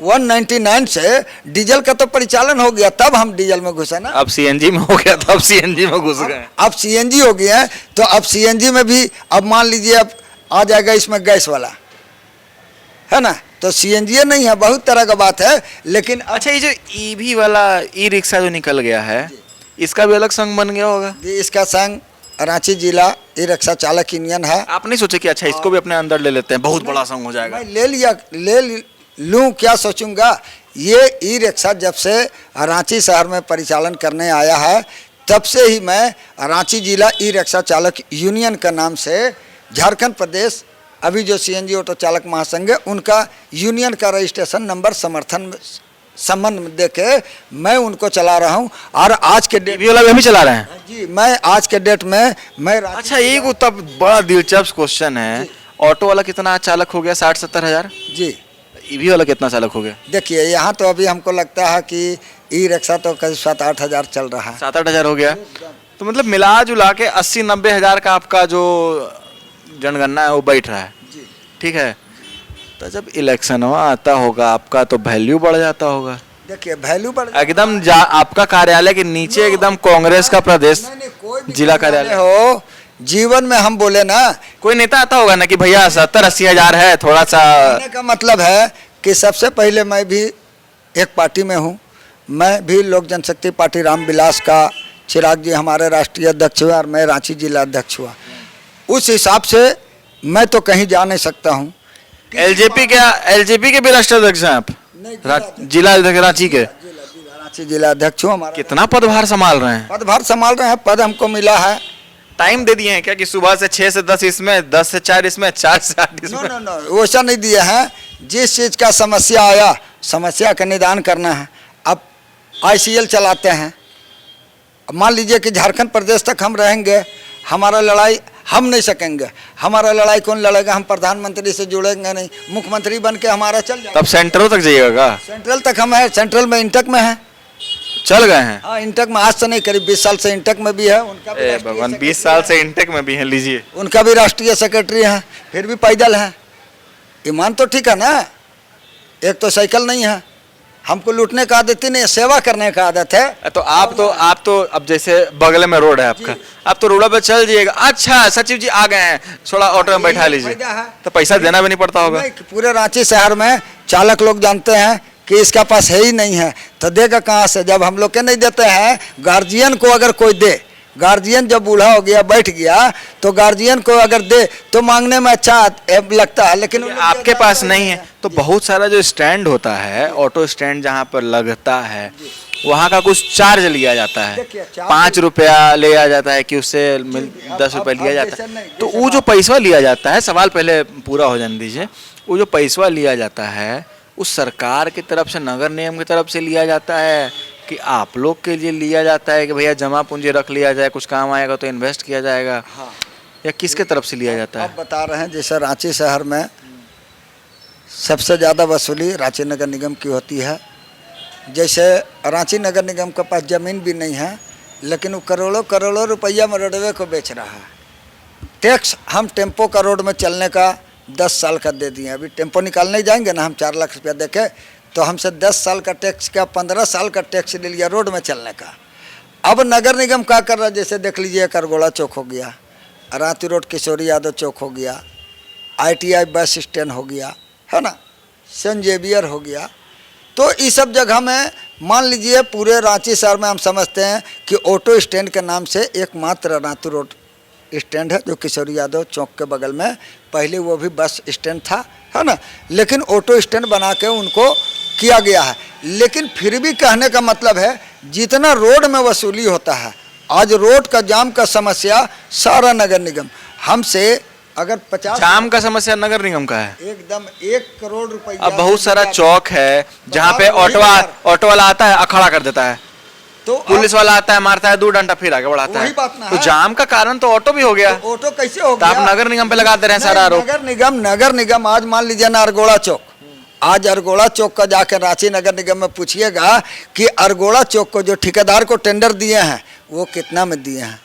199 से डीजल का तो परिचालन हो गया, तब हम डीजल में घुसे ना। अब सीएनजी में हो गया, तो अब सीएनजी में घुस गए। अब सीएनजी हो गया है, तो अब सीएनजी में भी अब मान लीजिए अब आ जाएगा इसमें गैस वाला, है ना। तो सीएनजी नहीं है, बहुत तरह का बात है। लेकिन अच्छा, ये जो ईवी वाला ई रिक्शा जो निकल गया है, इसका भी अलग संघ बन गया होगा? इसका संघ रांची जिला ई रिक्शा चालक यूनियन है। आप नहीं सोचे कि अच्छा इसको भी अपने अंदर ले लेते हैं, बहुत बड़ा संघ हो जाएगा? मैं लूँ क्या सोचूंगा। ये ई रिक्शा जब से रांची शहर में परिचालन करने आया है, तब से ही मैं रांची जिला ई रिक्शा चालक यूनियन का नाम से झारखंड प्रदेश अभी जो सीएनजी ऑटो चालक महासंघ है, उनका यूनियन का रजिस्ट्रेशन नंबर समर्थन संबंध दे के मैं उनको चला रहा हूं। और आज के डेट वाला भी चला रहे हैं जी। मैं आज के डेट में मैं अच्छा, एक तब बड़ा दिलचस्प क्वेश्चन है, ऑटो वाला कितना चालक हो गया? 60-70 हजार जी। ईवी वाला कितना चालक हो गया? देखिए यहाँ तो अभी हमको लगता है कि ई रिक्शा तो करीब 7-8 हजार चल रहा है। 7-8 हजार हो गया। तो मतलब मिला जुला के 80-90 हजार का आपका जो जनगणना है वो बैठ रहा है। ठीक है। तो जब इलेक्शन आता होगा आपका, तो वैल्यू बढ़ जाता होगा। देखिए वैल्यू बढ़ एकदम आपका कार्यालय के नीचे एकदम कांग्रेस का प्रदेश जिला कार्यालय हो। जीवन में हम बोले ना, कोई नेता आता होगा ना कि भैया 70-80 हजार है, थोड़ा सा। कहने का मतलब है कि सबसे पहले मैं भी एक पार्टी में हूँ। मैं भी लोक जनशक्ति पार्टी रामविलास का चिराग जी हमारे राष्ट्रीय अध्यक्ष हुआ और मैं रांची जिला अध्यक्ष हुआ। उस हिसाब से मैं तो कहीं जा नहीं सकता हूँ। एलजेपी के भी राष्ट्रीय अध्यक्ष हैं आप? जिला अध्यक्ष रांची के? रांची जिला अध्यक्ष हूँ। हमारा कितना पदभार संभाल रहे हैं? पदभार संभाल रहे हैं। पद हमको मिला है। टाइम दे दिए हैं क्या कि सुबह से 6 से 10 इसमें, 10 से 4 इसमें, 4 से 8 इसमें? नो, वैसा नहीं दिया है। जिस चीज़ का समस्या आया, समस्या का निदान करना है। अब आईसीएल चलाते हैं। मान लीजिए कि झारखंड प्रदेश तक हम रहेंगे, हमारा लड़ाई हम नहीं सकेंगे। हमारा लड़ाई कौन लड़ेगा? हम प्रधानमंत्री से जुड़ेंगे नहीं, मुख्यमंत्री बन के हमारा चल जाएगा। तब सेंट्रल तक जाइएगा? सेंट्रल तक हम है। सेंट्रल में इंटक में है, चल गए हैं। हाँ, इंटक में आज से नहीं, करीब 20 साल से इंटक में भी है। उनका भी भगवान 20 साल से इंटक में भी है। लीजिए, उनका भी राष्ट्रीय सेक्रेटरी है, फिर भी पैदल है। ईमान तो ठीक है ना। एक तो साइकिल नहीं है। हमको लूटने का आदत ही नहीं है, सेवा करने का आदत है। तो आप तो अब जैसे बगल में रोड है आपका, आप तो रोड पे चल जाइएगा। अच्छा सचिव जी आ गए हैं, थोड़ा ऑटो में बैठा लीजिए, तो पैसा देना भी नहीं पड़ता होगा। पूरे रांची शहर में चालक लोग जानते हैं कि इसका पास है ही नहीं है, तो देगा कहाँ से? जब हम लोग के नहीं देते हैं, गार्जियन को अगर कोई दे, गार्जियन जब बूढ़ा हो गया, बैठ गया, तो गार्जियन को अगर दे तो मांगने में अच्छा लगता है। लेकिन आपके पास नहीं है तो बहुत सारा जो स्टैंड होता है, ऑटो स्टैंड जहाँ पर लगता है, वहाँ का कुछ चार्ज लिया जाता है। 5 रुपया लिया जाता है कि उससे 10 रुपये लिया जाता है। तो वो जो पैसा लिया जाता है, सवाल पहले पूरा हो जाने दीजिए, वो जो पैसा लिया जाता है उस सरकार की तरफ से, नगर निगम की तरफ से लिया जाता है कि आप लोग के लिए लिया जाता है कि भैया जमा पूंजी रख लिया जाए, कुछ काम आएगा तो इन्वेस्ट किया जाएगा? हाँ। या किसके तरफ से लिया जाता है? आप बता रहे हैं जैसे रांची शहर में सबसे ज़्यादा वसूली रांची नगर निगम की होती है। जैसे रांची नगर निगम के पास ज़मीन भी नहीं है, लेकिन वो करोड़ों करोड़ों रुपया में रोडवे को बेच रहा है। टैक्स हम टेम्पो का रोड में चलने का 10 साल का दे दिए। अभी टेम्पो निकालने जाएंगे ना हम 4 लाख रुपया देके, तो हमसे 10 साल का टैक्स का 15 साल का टैक्स ले लिया रोड में चलने का। अब नगर निगम क्या कर रहा है, जैसे देख लीजिए करगोड़ा चौक हो गया, रांची रोड किशोरी यादव चौक हो गया, ITI बस स्टैंड हो गया, है ना, सेंट जेवियर हो गया। तो इस सब जगह में मान लीजिए पूरे रांची शहर में हम समझते हैं कि ऑटो स्टैंड के नाम से एकमात्र रांची रोड स्टैंड है जो किशोरी यादव चौक के बगल में, पहले वो भी बस स्टैंड था, है ना, लेकिन ऑटो स्टैंड बना के उनको किया गया है। लेकिन फिर भी कहने का मतलब है जितना रोड में वसूली होता है, आज रोड का जाम का समस्या सारा नगर निगम हमसे अगर 50 जाम का समस्या नगर निगम का है। एकदम 1 करोड़ रुपया। अब बहुत सारा चौक है जहाँ पे ऑटो वाला आता है, अखाड़ा कर देता है, तो पुलिस वाला आता है, मारता है 2 डंडा, फिर आगे बढ़ाता वही है। बात ना तो है। जाम का कारण तो ऑटो भी हो गया, तो ऑटो कैसे हो तो गया? आप नगर निगम पे लगा दे रहे हैं सारा आरोप। नगर निगम आज मान लीजिए ना अरगोड़ा चौक, आज अरगोड़ा चौक का जाकर रांची नगर निगम में पूछिएगा कि अरगोड़ा चौक को जो ठेकेदार को टेंडर दिए हैं वो कितना में दिए हैं,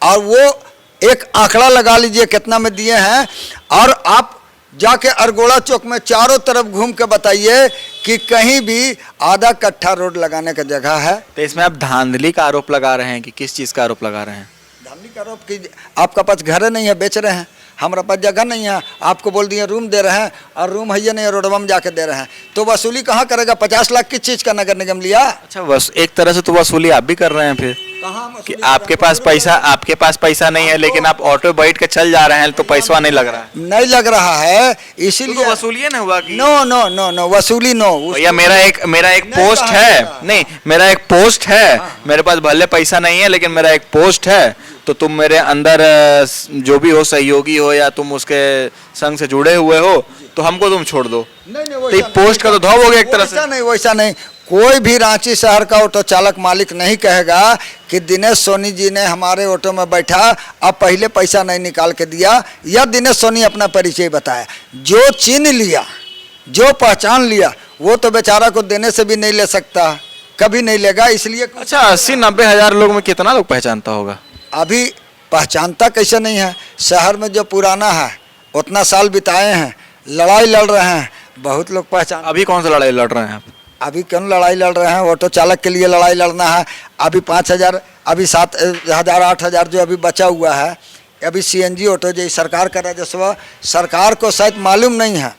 और वो एक आंकड़ा लगा लीजिए कितना में दिए हैं, और आप जाके अरगोड़ा चौक में चारों तरफ घूम के बताइए कि कहीं भी आधा कट्ठा रोड लगाने का जगह है। तो इसमें आप धांधली का आरोप लगा रहे हैं कि किस चीज का आरोप लगा रहे हैं? धांधली का आरोप कि आपका पास घर नहीं है, बेच रहे हैं, हमारा पास जगह नहीं है, आपको बोल दिए रूम दे रहे हैं और रूम है नहीं, रोडवा में जाके दे रहे हैं, तो वसूली कहाँ करेगा? 50 लाख किस चीज़ का नगर निगम लिया? अच्छा, बस एक तरह से तो वसूली आप भी कर रहे हैं फिर कि आपके पास पैसा नहीं है, लेकिन आप ऑटो बैठ के चल जा रहे हैं तो पैसा नहीं लग रहा है। नहीं लग रहा है, इसीलिए तो वसूली नहीं हुआ कि नो नो नो नो वसूली नो। भैया मेरा एक पोस्ट है, नहीं मेरा एक पोस्ट है, मेरे पास भले पैसा नहीं है लेकिन मेरा एक पोस्ट है, तो तुम मेरे अंदर जो भी हो, सहयोगी हो या तुम उसके संग से जुड़े हुए हो, तो हमको तुम छोड़ दो। नहीं तो ये पोस्ट का तो धोव हो गया एक तरह से। वैसा नहीं, कोई भी रांची शहर का ऑटो चालक मालिक नहीं कहेगा कि दिनेश सोनी जी ने हमारे ऑटो में बैठा, अब पहले पैसा नहीं निकाल के दिया, या दिनेश सोनी अपना परिचय बताया। जो चिन्ह लिया, जो पहचान लिया, वो तो बेचारा को देने से भी नहीं ले सकता, कभी नहीं लेगा। इसलिए अच्छा, 80-90 हजार लोग में कितना लोग पहचानता होगा? अभी पहचानता कैसे नहीं है? शहर में जो पुराना है, उतना साल बिताए हैं, लड़ाई लड़ रहे हैं, बहुत लोग पहचान। अभी कौन सा लड़ाई लड़ रहे हैं आप? अभी क्यों लड़ाई लड़ रहे हैं? ऑटो चालक के लिए लड़ाई लड़ना है। अभी 5,000, अभी 7,000, 8,000 जो अभी बचा हुआ है, अभी CNG ऑटो जो सरकार का राजस्व, सरकार को शायद मालूम नहीं है।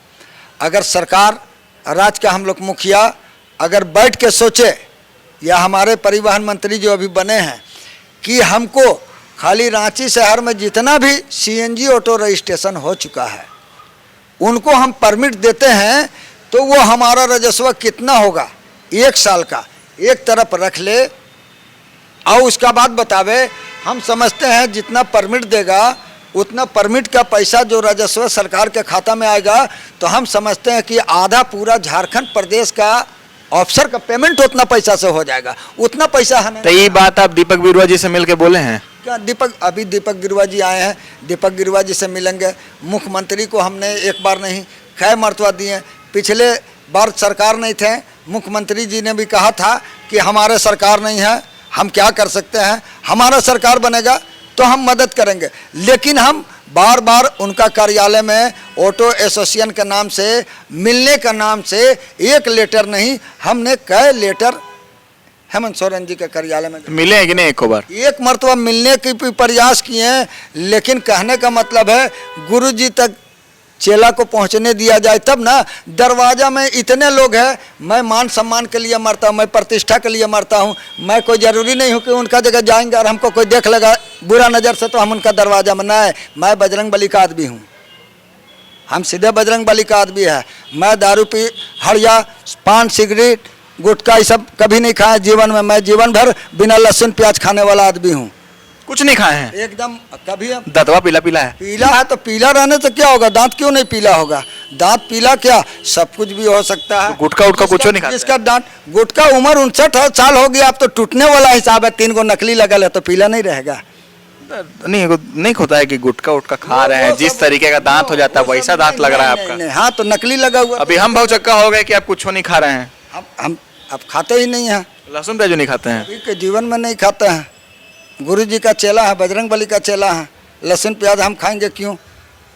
अगर सरकार, राज्य का हम लोग मुखिया अगर बैठ के सोचे, या हमारे परिवहन मंत्री जो अभी बने हैं, कि हमको खाली रांची शहर में जितना भी CNG ऑटो रजिस्ट्रेशन हो चुका है उनको हम परमिट देते हैं, तो वो हमारा राजस्व कितना होगा 1 साल का एक तरफ रख ले और उसका बाद बतावे। हम समझते हैं जितना परमिट देगा उतना परमिट का पैसा जो राजस्व सरकार के खाता में आएगा, तो हम समझते हैं कि आधा पूरा झारखंड प्रदेश का ऑफिसर का पेमेंट उतना पैसा से हो जाएगा। उतना पैसा हमें। तो ये बात आप दीपक बिरुआ जी से मिलके बोले हैं क्या? अभी दीपक बिरुआ जी आए हैं, दीपक बिरुआ जी से मिलेंगे। मुख्यमंत्री को हमने एक बार नहीं कई मरतबा दिए, पिछले बार सरकार नहीं थे, मुख्यमंत्री जी ने भी कहा था कि हमारे सरकार नहीं है, हम क्या कर सकते हैं, हमारा सरकार बनेगा तो हम मदद करेंगे। लेकिन हम बार बार उनका कार्यालय में ऑटो एसोसिएशन के नाम से, मिलने का नाम से एक लेटर नहीं, हमने कई लेटर हेमंत सोरेन जी के कार्यालय में मिले हैं कि नहीं? एक बार एक मरतबा मिलने की भी प्रयास किए हैं, लेकिन कहने का मतलब है गुरु जी तक चेला को पहुंचने दिया जाए तब ना। दरवाजा में इतने लोग हैं, मैं मान सम्मान के लिए मरता हूँ, मैं प्रतिष्ठा के लिए मरता हूँ, मैं कोई ज़रूरी नहीं हूँ कि उनका जगह जाएंगे और हमको कोई देख लेगा बुरा नज़र से तो हम उनका दरवाजा में ना है। मैं बजरंग बली का आदमी हूँ, हम सीधे बजरंग बली का आदमी है। मैं दारू पी, हड़िया, पान, सिगरेट, गुटखा ये सब कभी नहीं खाया जीवन में। मैं जीवन भर बिना लहसुन प्याज खाने वाला आदमी हूँ। कुछ नहीं खाए हैं एकदम कभी। दतवा पीला पीला है? पीला है तो पीला रहने से क्या होगा? दांत क्यों नहीं पीला होगा? दांत पीला क्या, सब कुछ भी हो सकता है। गुटखा उटका कुछ नहीं खाता? जिसका दांत, गुटखा उम्र 59 साल हो गया, अब तो टूटने वाला हिसाब है। 3 गो नकली लगल है तो पीला नहीं रहेगा। नहीं होता है कि गुटखा उटका खा रहे हैं, जिस तरीके का दांत हो जाता है वैसा दांत लग रहा है आपका? हाँ तो नकली लगा हुआ। अभी हम बहुत चक्का हो गए कि आप कुछ नहीं खा रहे हैं। हम अब खाते ही नहीं हैं, लहसुन प्याज नहीं खाते हैं? अभी के जीवन में नहीं खाते हैं। गुरु जी का चेला है, बजरंग बली का चेला है, लहसुन प्याज हम खाएंगे क्यों?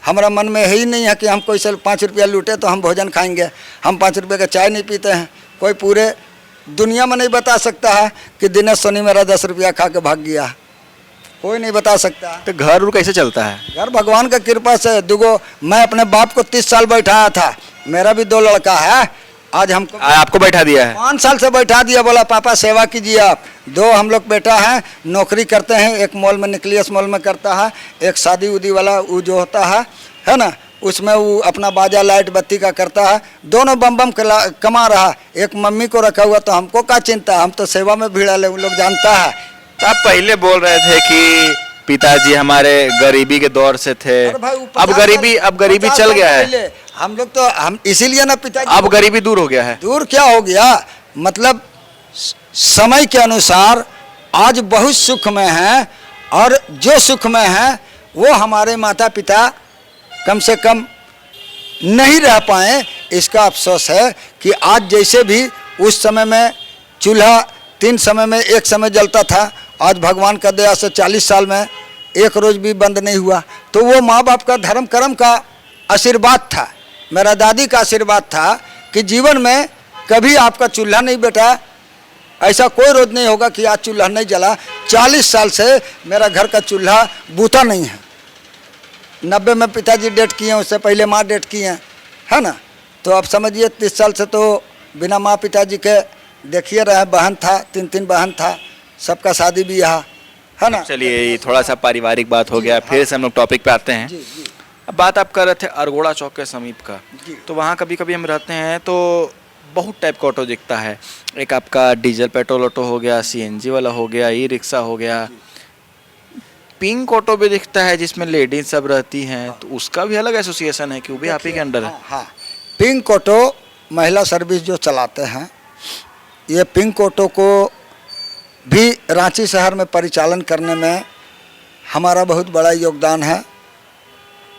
हमारा मन में है ही नहीं है कि हम कोई से 5 रुपया लूटे तो हम भोजन खाएंगे। हम 5 रुपये का चाय नहीं पीते हैं। कोई पूरे दुनिया में नहीं बता सकता है कि दिनेश सोनी मेरा 10 रुपया खा के भाग गया, कोई नहीं बता सकता। तो घर उर कैसे चलता है? घर भगवान का कृपा से दुगो, मैं अपने बाप को 30 साल बैठाया था, मेरा भी 2 लड़का है, आज हमको आपको बैठा दिया है? 5 साल से बैठा दिया, बोला पापा सेवा कीजिए आप। 2 हम लोग बेटा हैं, नौकरी करते हैं, एक मॉल में न्यूक्लियस मॉल में करता है, एक शादी उदी वाला वो जो होता है ना, उसमें वो अपना बाजा लाइट बत्ती का करता है। दोनों बम बम कमा रहा। एक मम्मी को रखा हुआ, तो हमको क्या चिंता, हम तो सेवा में भिड़ा ले, उन लोग जानता है। तो आप पहले बोल रहे थे कि पिताजी हमारे गरीबी के दौर से थे, अब गरीबी चल गया है। हम लोग तो हम इसीलिए ना पिताजी, अब गरीबी दूर हो गया है। दूर क्या हो गया, मतलब समय के अनुसार आज बहुत सुख में है, और जो सुख में है वो हमारे माता पिता कम से कम नहीं रह पाए। इसका अफसोस है कि आज जैसे भी उस समय में चूल्हा 3 समय में एक समय जलता था, आज भगवान का दया से 40 साल में एक रोज भी बंद नहीं हुआ। तो वो माँ बाप का धर्म कर्म का आशीर्वाद था, मेरा दादी का आशीर्वाद था कि जीवन में कभी आपका चूल्हा नहीं बेटा, ऐसा कोई रोज नहीं होगा कि आज चूल्हा नहीं जला। 40 साल से मेरा घर का चूल्हा बूता नहीं है। 90 में पिताजी डेट किए हैं, उससे पहले माँ डेट की हैं, है ना। तो आप समझिए 30 साल से तो बिना माँ पिताजी के देखिए रहे। बहन था, 3 बहन था, सबका शादी भी यहाँ, है ना। चलिए ये थोड़ा सा पारिवारिक बात हो गया, फिर से हम लोग टॉपिक पे आते हैं। अब बात आप कर रहे थे अरगोड़ा चौक के समीप का, तो वहाँ कभी कभी हम रहते हैं तो बहुत टाइप का ऑटो दिखता है। एक आपका डीजल पेट्रोल ऑटो हो गया, CNG वाला हो गया, ई रिक्शा हो गया, पिंक ऑटो भी दिखता है जिसमें लेडीज सब रहती हैं। तो उसका भी अलग एसोसिएशन है कि वो भी आप ही के अंडर है? हाँ, पिंक ऑटो महिला सर्विस जो चलाते हैं, ये पिंक ऑटो को भी रांची शहर में परिचालन करने में हमारा बहुत बड़ा योगदान है।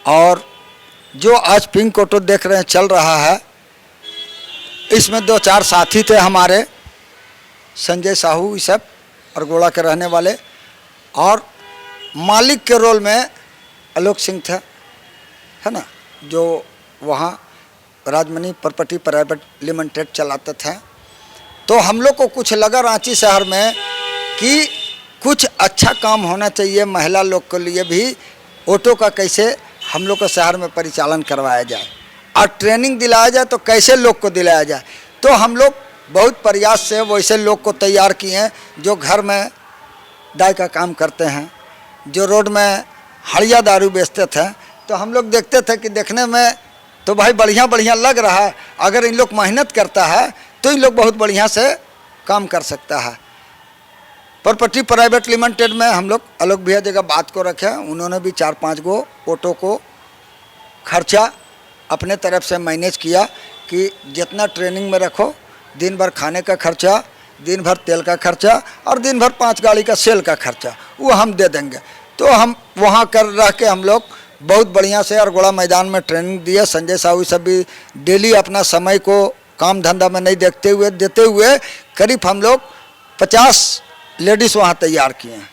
और जो आज पिंक ऑटो देख रहे हैं चल रहा है, इसमें 2-4 साथी थे हमारे, संजय साहू, ये सब अरगोड़ा के रहने वाले, और मालिक के रोल में आलोक सिंह था, है ना, जो वहाँ राजमणि प्रॉपर्टी प्राइवेट लिमिटेड चलाते थे। तो हम लोग को कुछ लगा रांची शहर में कि कुछ अच्छा काम होना चाहिए महिला लोग के लिए भी, ऑटो का कैसे हम लोग को शहर में परिचालन करवाया जाए और ट्रेनिंग दिलाया जाए, तो कैसे लोग को दिलाया जाए। तो हम लोग बहुत प्रयास से वैसे लोग को तैयार किए हैं जो घर में दाई का काम करते हैं, जो रोड में हड़िया दारू बेचते थे। तो हम लोग देखते थे कि देखने में तो भाई बढ़िया बढ़िया लग रहा है, अगर इन लोग मेहनत करता है तो इन लोग बहुत बढ़िया से काम कर सकता है। प्रॉपर्टी प्राइवेट लिमिटेड में हम लोग आलोक भैया जगह बात को रखे, उन्होंने भी 4-5 गो ऑटो को खर्चा अपने तरफ से मैनेज किया कि जितना ट्रेनिंग में रखो, दिन भर खाने का खर्चा, दिन भर तेल का खर्चा और दिन भर 5 गाड़ी का सेल का खर्चा वो हम दे देंगे। तो हम वहाँ कर रह के हम लोग बहुत बढ़िया से अरगोड़ा मैदान में ट्रेनिंग दिए। संजय साहू सब भी डेली अपना समय को काम धंधा में नहीं देते हुए करीब हम लोग 50 लेडीज़ वहाँ तैयार किए हैं।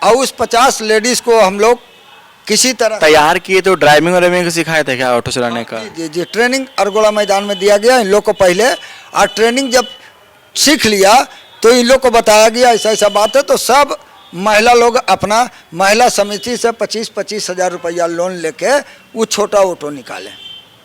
और उस 50 लेडीज़ को हम लोग किसी तरह तैयार किए। तो ड्राइविंग को सिखाए थे क्या ऑटो चलाने का? जी, ट्रेनिंग अरगोड़ा मैदान में दिया गया इन लोग को पहले, और ट्रेनिंग जब सीख लिया तो इन लोग को बताया गया ऐसा ऐसा बात है। तो सब महिला लोग अपना महिला समिति से 25-25 हज़ार रुपया लोन लेके वो छोटा ऑटो निकाले,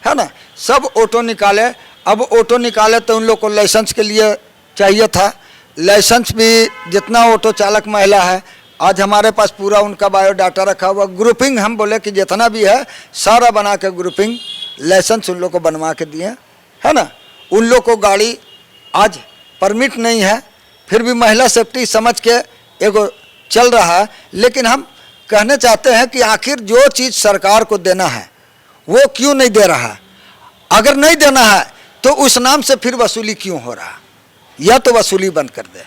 है ना। सब ऑटो निकाले। अब ऑटो निकाले तो उन लोग को लाइसेंस के लिए चाहिए था। लाइसेंस भी जितना ऑटो चालक महिला है, आज हमारे पास पूरा उनका बायोडाटा रखा हुआ। ग्रुपिंग हम बोले कि जितना भी है सारा बना के ग्रुपिंग लाइसेंस उन लोग को बनवा के दिए, है ना। उन लोग को गाड़ी आज परमिट नहीं है, फिर भी महिला सेफ्टी समझ के एगो चल रहा है। लेकिन हम कहने चाहते हैं कि आखिर जो चीज़ सरकार को देना है वो क्यों नहीं दे रहा है? अगर नहीं देना है तो उस नाम से फिर वसूली क्यों हो रहा? या तो वसूली बंद कर दे,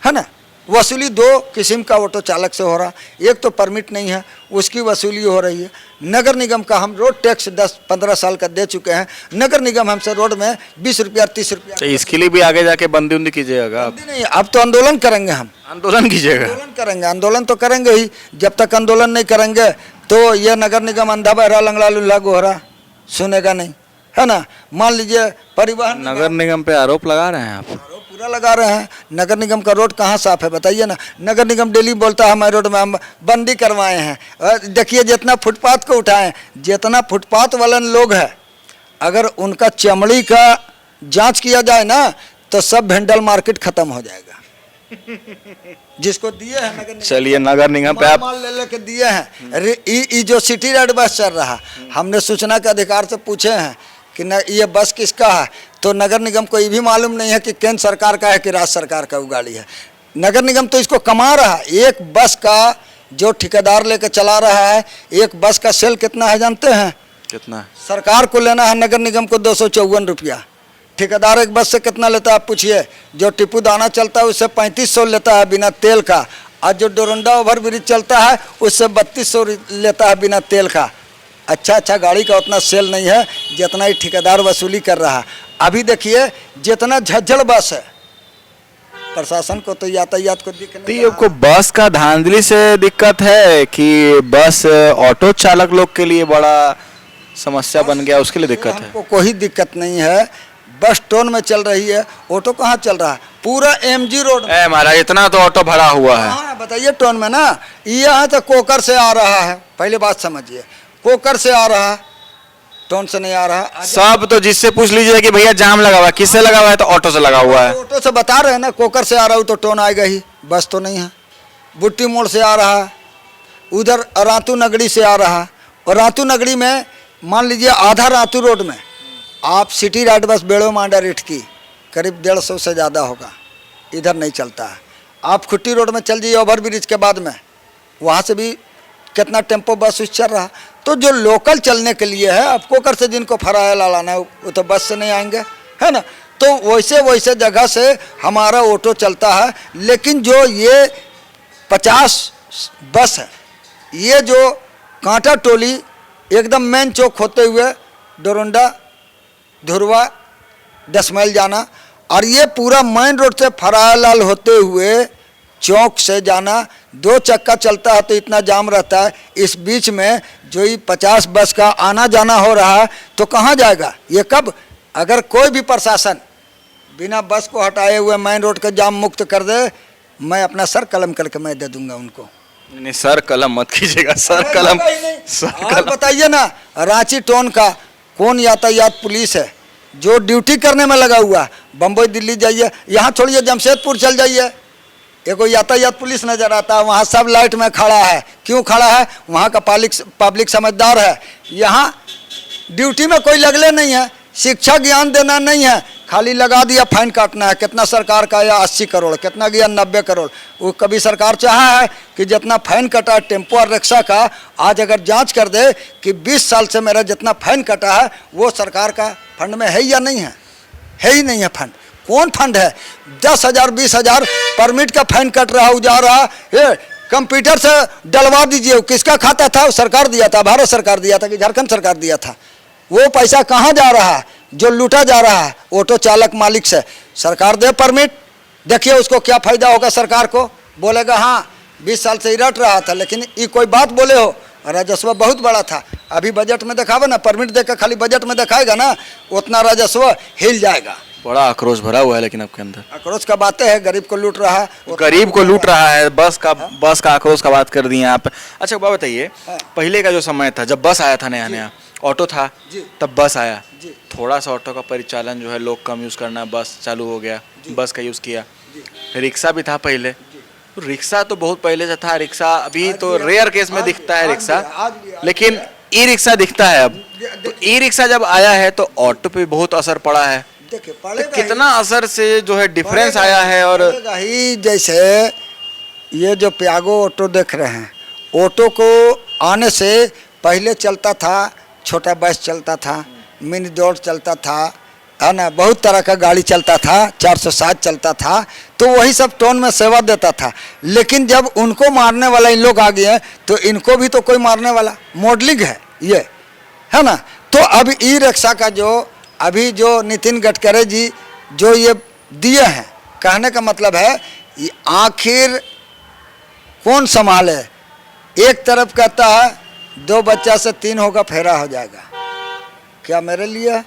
है ना, वसूली दो किस्म का ऑटो चालक से हो रहा, एक तो परमिट नहीं है उसकी वसूली हो रही है। नगर निगम का हम रोड टैक्स 10-15 साल का दे चुके हैं, नगर निगम हमसे रोड में 20 रुपया 30 रुपया। तो इसके लिए भी आगे जाके बंदी उंदी कीजिएगा आप? नहीं, अब तो आंदोलन करेंगे हम। आंदोलन कीजिएगा? आंदोलन करेंगे, आंदोलन तो करेंगे ही। जब तक आंदोलन नहीं करेंगे तो ये नगर निगम अंधा बहरा लंगड़ा लुल्हा गोहरा सुनेगा नहीं, है ना। मान लीजिए परिवहन नगर निगम पे आरोप लगा रहे हैं आप? आरोप पूरा लगा रहे हैं। नगर निगम का रोड कहाँ साफ है बताइए ना। नगर निगम डेली बोलता है हमारे रोड में हम बंदी करवाए हैं। और देखिए जितना फुटपाथ को उठाएं, जितना फुटपाथ वाले लोग हैं, अगर उनका चमड़ी का जांच किया जाए ना तो सब भेंडल मार्केट खत्म हो जाएगा। जिसको दिए हैं नगर निगम, चलिए नगर निगम पे आप माल ले लेके दिए हैं। ये जो सिटी रेड बस चल रहा, हमने सूचना के अधिकार से पूछे हैं कि न ये बस किसका है, तो नगर निगम को ये भी मालूम नहीं है कि केंद्र सरकार का है कि राज्य सरकार का वो गाड़ी है। नगर निगम तो इसको कमा रहा है। एक बस का जो ठेकेदार लेके चला रहा है, एक बस का सेल कितना है जानते हैं? कितना? सरकार को लेना है नगर निगम को 254 रुपया। ठेकेदार एक बस से कितना लेता है आप पूछिए। जो टिप्पू दाना चलता है उससे 3500 लेता है बिना तेल का, और जो डोरंडा ओवर ब्रिज चलता है उससे 3200 लेता है बिना तेल का। अच्छा गाड़ी का उतना सेल नहीं है जितना ही ठेकेदार वसूली कर रहा है। अभी देखिए जितना झज्जर बस है, प्रशासन को तो यातायात को दिख तो नहीं ये आपको बस का धांधली से दिक्कत है कि बस ऑटो चालक लोग के लिए बड़ा समस्या बन गया, उसके लिए दिक्कत है? हमको कोई दिक्कत नहीं है। बस टोन में चल रही है, ऑटो कहाँ चल रहा है? पूरा एमजी रोड में। महाराज इतना तो ऑटो भरा हुआ है। हाँ बताइए टोन में ना। यहाँ तो कोकर से आ रहा है, पहले बात समझिए। कोकर से आ रहा है, टोन से नहीं आ रहा। सब तो जिससे पूछ लीजिए कि भैया जाम लगा हुआ है, किससे लगा हुआ है, तो ऑटो से लगा हुआ है। ऑटो से बता रहे हैं ना, कोकर से आ रहा हूँ तो टोन आएगा ही, बस तो नहीं है। बुट्टी मोड़ से आ रहा है, उधर रातू नगरी से आ रहा है, और रातू नगरी में मान लीजिए आधा रातू रोड में आप सिटी राइड बस बेड़ो मांडा रेट की करीब 150 से ज़्यादा होगा, इधर नहीं चलता है। आप खुट्टी रोड में चल जाइए ओवर ब्रिज के बाद में, वहाँ से भी कितना टेम्पो बस चल रहा। तो जो लोकल चलने के लिए है, अब कोकर से जिनको फराया लाना है वो तो बस से नहीं आएंगे, है ना। तो वैसे वैसे जगह से हमारा ऑटो चलता है। लेकिन जो ये 50 बस है, ये जो कांटा टोली एकदम मेन चौक होते हुए डोरंडा धुरवा 10 माइल जाना, और ये पूरा मेन रोड से फरालाल होते हुए चौक से जाना, 2 चक्का चलता है तो इतना जाम रहता है। इस बीच में जो ही 50 बस का आना जाना हो रहा है तो कहाँ जाएगा ये कब? अगर कोई भी प्रशासन बिना बस को हटाए हुए मेन रोड का जाम मुक्त कर दे, मैं अपना सर कलम करके मैं दे दूंगा उनको। नहीं सर कलम मत कीजिएगा, सर कलम। और बताइए ना, रांची टोन का कौन यातायात पुलिस है जो ड्यूटी करने में लगा हुआ? बम्बई दिल्ली जाइए, यहाँ छोड़िए जमशेदपुर चल जाइए, एगो यातायात पुलिस नजर आता है, वहाँ सब लाइट में खड़ा है। क्यों खड़ा है? वहाँ का पब्लिक समझदार है। यहाँ ड्यूटी में कोई लगले नहीं है, शिक्षा ज्ञान देना नहीं है, खाली लगा दिया फाइन काटना है। कितना सरकार का या 80 करोड़, कितना गया 90 करोड़। वो कभी सरकार चाहा है कि जितना फाइन कटा टेम्पो और रिक्शा का, आज अगर जांच कर दे कि 20 साल से मेरा जितना फाइन कटा है वो सरकार का फंड में है या नहीं है? है ही नहीं है फंड। कौन फंड है? 10,000 20,000 परमिट का फाइन कट रहा, जा रहा है। कंप्यूटर से डलवा दीजिए, किसका खाता था? सरकार दिया था, भारत सरकार दिया था कि झारखंड सरकार दिया था? वो पैसा कहाँ जा रहा है? जो लूटा जा रहा है ऑटो चालक मालिक से। सरकार दे परमिट, देखिए उसको क्या फायदा होगा सरकार को। बोलेगा हाँ 20 साल से ही रट रहा था, लेकिन ये कोई बात बोले हो, राजस्व बहुत बड़ा था। अभी बजट में दिखावे ना, परमिट देकर खाली बजट में दिखाएगा ना, उतना राजस्व हिल जाएगा। बड़ा आक्रोश भरा हुआ है लेकिन आपके अंदर। आक्रोश का बातें है, गरीब को लूट रहा है, गरीब को लूट रहा है। बस का आक्रोश का बात कर दिए आप। अच्छा बात बताइए, पहले का जो समय था जब बस आया था नया नया, ऑटो था तब बस आया, थोड़ा सा ऑटो का परिचालन जो है लोग कम यूज़ करना, बस चालू हो गया, बस का यूज़ किया। रिक्शा भी था पहले, तो रिक्शा तो बहुत पहले से था। रिक्शा अभी तो रेयर केस में दिखता है रिक्शा, लेकिन ई रिक्शा दिखता है अब। तो ई रिक्शा जब आया है तो ऑटो पे बहुत असर पड़ा है। देखिए तो कितना असर से जो है डिफरेंस आया है। और ही जैसे ये जो प्यागो ऑटो देख रहे हैं, ऑटो को आने से पहले चलता था छोटा बस चलता था, मिनी दौड़ चलता था, है ना, बहुत तरह का गाड़ी चलता था, 407 चलता था, तो वही सब टोन में सेवा देता था। लेकिन जब उनको मारने वाला इन लोग आ गए तो इनको भी तो कोई मारने वाला, मॉडलिंग है ये, है ना। तो अब ई रिक्शा का जो अभी जो नितिन गडकरी जी जो ये दिए हैं, कहने का मतलब है ये आखिर कौन संभाले। एक तरफ कहता है 2 बच्चा से 3 होगा फेरा हो जाएगा, क्या मेरे लिए है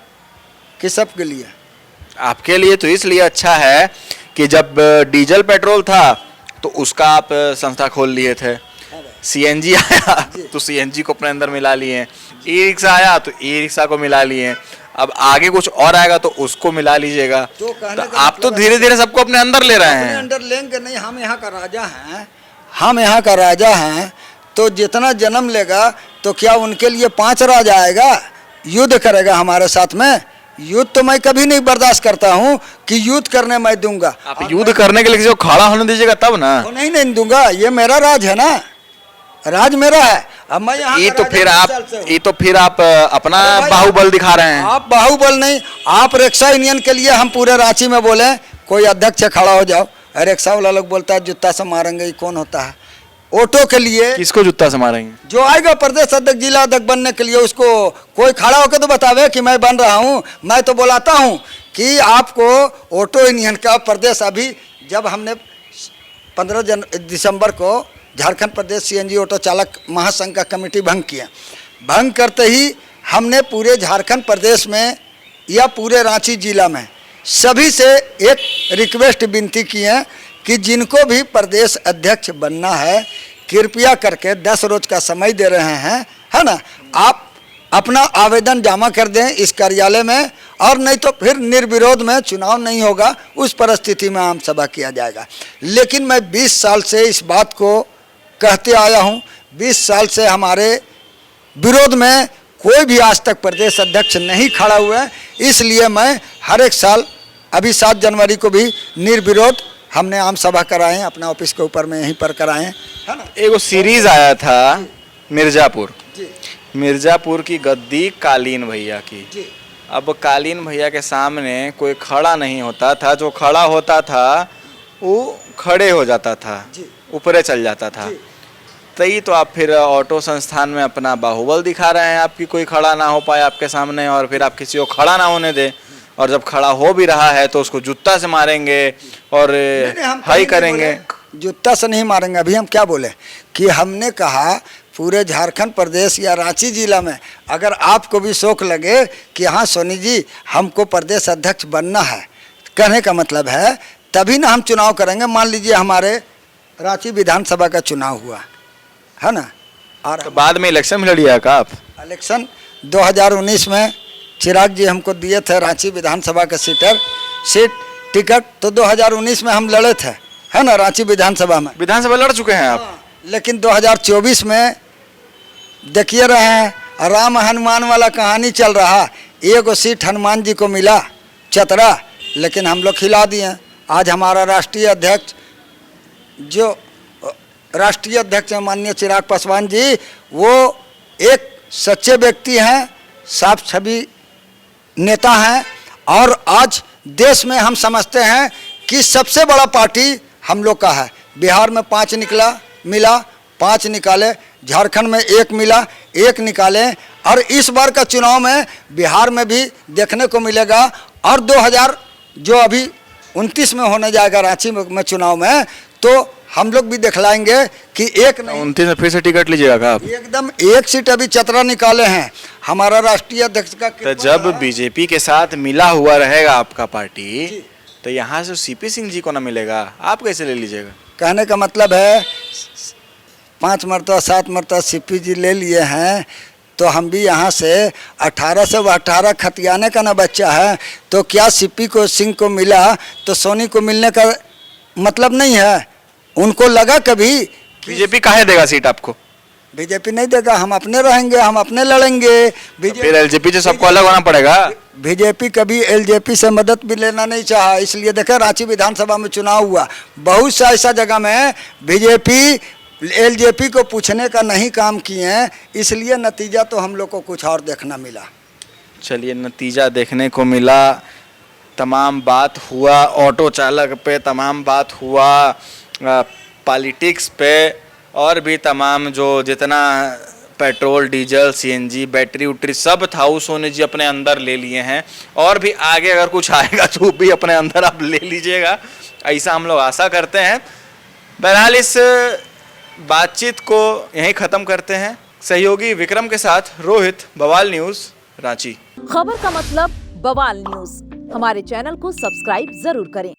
कि सबके लिए? आपके लिए तो इसलिए अच्छा है कि जब डीजल पेट्रोल था तो उसका आप संस्था खोल लिए थे, सीएनजी आया तो सीएनजी को अपने अंदर मिला लिए, ई रिक्शा आया तो ई रिक्शा को मिला लिए, अब आगे कुछ और आएगा तो उसको मिला लीजिएगा। तो आप तो धीरे धीरे सबको अपने अंदर ले रहे हैं। अंदर लेंगे नहीं, हम यहाँ का राजा हैं, हम यहाँ का राजा हैं, तो जितना जन्म लेगा तो क्या उनके लिए 5 राजा आएगा, युद्ध करेगा हमारे साथ में? युद्ध तो मैं कभी नहीं बर्दाश्त करता हूँ कि युद्ध करने मैं दूंगा। आप युद्ध करने के लिए किसी को खड़ा होने दीजिएगा तब ना। तो नहीं दूंगा, ये मेरा राज है ना, राज मेरा है। अब मैं यहाँ ये तो फिर आप अपना बाहुबल दिखा रहे हैं। आप बाहुबल नहीं, आप रिक्शा यूनियन के लिए हम पूरे रांची में बोले कोई अध्यक्ष खड़ा हो जाओ, रिक्शा वाला लोग बोलता है जूता से मारेंगे, ये कौन होता है? ऑटो के लिए किसको जूता से मारेंगे? जो आएगा प्रदेश अध्यक्ष, जिला अध्यक्ष बनने के लिए, उसको कोई खड़ा होकर तो बतावे कि मैं बन रहा हूँ। मैं तो बुलाता हूँ कि आपको ऑटो यूनियन का प्रदेश, अभी जब हमने 15 दिसंबर को झारखंड प्रदेश सीएनजी ऑटो चालक महासंघ का कमेटी भंग किया, भंग करते ही हमने पूरे झारखंड प्रदेश में या पूरे रांची जिला में सभी से एक रिक्वेस्ट विनती की है कि जिनको भी प्रदेश अध्यक्ष बनना है कृपया करके 10 रोज का समय दे रहे हैं, है ना, आप अपना आवेदन जमा कर दें इस कार्यालय में, और नहीं तो फिर निर्विरोध में चुनाव नहीं होगा, उस परिस्थिति में आम सभा किया जाएगा। लेकिन मैं 20 साल से इस बात को कहते आया हूँ, 20 साल से हमारे विरोध में कोई भी आज तक प्रदेश अध्यक्ष नहीं खड़ा हुआ है, इसलिए मैं हर एक साल, अभी 7 जनवरी को भी निर्विरोध हमने आम सभा कराए हैं, अपना ऑफिस के ऊपर में यहीं पर कराए हैं, है ना। एक सीरीज आया था मिर्जापुर की गद्दी कालीन भैया की। अब कालीन भैया के सामने कोई खड़ा नहीं होता था, जो खड़ा होता था वो खड़े हो जाता था, ऊपरे चल जाता था। तभी तो आप फिर ऑटो संस्थान में अपना बाहुबल दिखा रहे हैं, आपकी कोई खड़ा ना हो पाए आपके सामने, और फिर आप किसी को खड़ा ना होने दे, और जब खड़ा हो भी रहा है तो उसको जूता से मारेंगे और हाई करेंगे। जूता से नहीं मारेंगे। अभी हम क्या बोले कि हमने कहा पूरे झारखंड प्रदेश या रांची जिला में अगर आपको भी शौक लगे कि हाँ सोनी जी हमको प्रदेश अध्यक्ष बनना है, कहने का मतलब है तभी ना हम चुनाव करेंगे। मान लीजिए हमारे रांची विधानसभा का चुनाव हुआ है ना, और तो बाद में इलेक्शन में लड़िएगा का आप? इलेक्शन 2019 में चिराग जी हमको दिए थे रांची विधानसभा का सीट टिकट, तो 2019 में हम लड़े थे, है ना, रांची विधानसभा में। विधानसभा लड़ चुके हैं आप? लेकिन 2024 में देखिए रहे हैं राम हनुमान वाला कहानी चल रहा, एक सीट हनुमान जी को मिला चतरा, लेकिन हम लोग खिला दिए। आज हमारा राष्ट्रीय अध्यक्ष हैं माननीय चिराग पासवान जी, वो एक सच्चे व्यक्ति हैं, साफ छवि नेता हैं, और आज देश में हम समझते हैं कि सबसे बड़ा पार्टी हम लोग का है। बिहार में 5 मिला 5 निकाले, झारखंड में 1 मिला 1 निकाले, और इस बार का चुनाव में बिहार में भी देखने को मिलेगा, और 2000 जो अभी 29 में होने जाएगा रांची में चुनाव में, तो हम लोग भी दिखलाएंगे कि एक नहीं 29 में फिर से टिकट लीजिएगा आप? एकदम 1 सीट अभी चतरा निकाले हैं हमारा राष्ट्रीय अध्यक्ष का। तो जब बीजेपी के साथ मिला हुआ रहेगा आपका पार्टी, तो यहाँ से सीपी सिंह जी को ना मिलेगा, आप कैसे ले लीजिएगा? कहने का मतलब है 5 मरतबा 7 मरतबा सीपी जी ले लिए हैं, तो हम भी यहाँ से 18 से 18 खतियाने का ना बच्चा है, तो क्या सीपी को सिंह को मिला तो सोनी को मिलने का मतलब नहीं है। उनको लगा कभी बीजेपी काहे देगा सीट आपको? बीजेपी नहीं देगा, हम अपने रहेंगे, हम अपने लड़ेंगे। फिर एलजेपी से सबको अलग होना पड़ेगा। बीजेपी कभी एलजेपी से मदद भी लेना नहीं चाहा, इसलिए देखा रांची विधानसभा में चुनाव हुआ, बहुत सा ऐसा जगह में बीजेपी एलजेपी को पूछने का नहीं काम किए हैं, इसलिए नतीजा तो हम लोग को कुछ और देखना मिला। चलिए, नतीजा देखने को मिला तमाम बात हुआ, ऑटो चालक पे तमाम बात हुआ, पॉलिटिक्स पे, और भी तमाम जो जितना पेट्रोल, डीजल, सीएनजी, बैटरी उटरी सब था वो सोनी जी अपने अंदर ले लिए हैं। और भी आगे अगर कुछ आएगा तो भी अपने अंदर आप ले लीजिएगा, ऐसा हम लोग आशा करते हैं। बहरहाल इस बातचीत को यहीं ख़त्म करते हैं। सहयोगी विक्रम के साथ रोहित, बवाल न्यूज़, रांची। खबर का मतलब बवाल न्यूज। हमारे चैनल को सब्सक्राइब जरूर करें।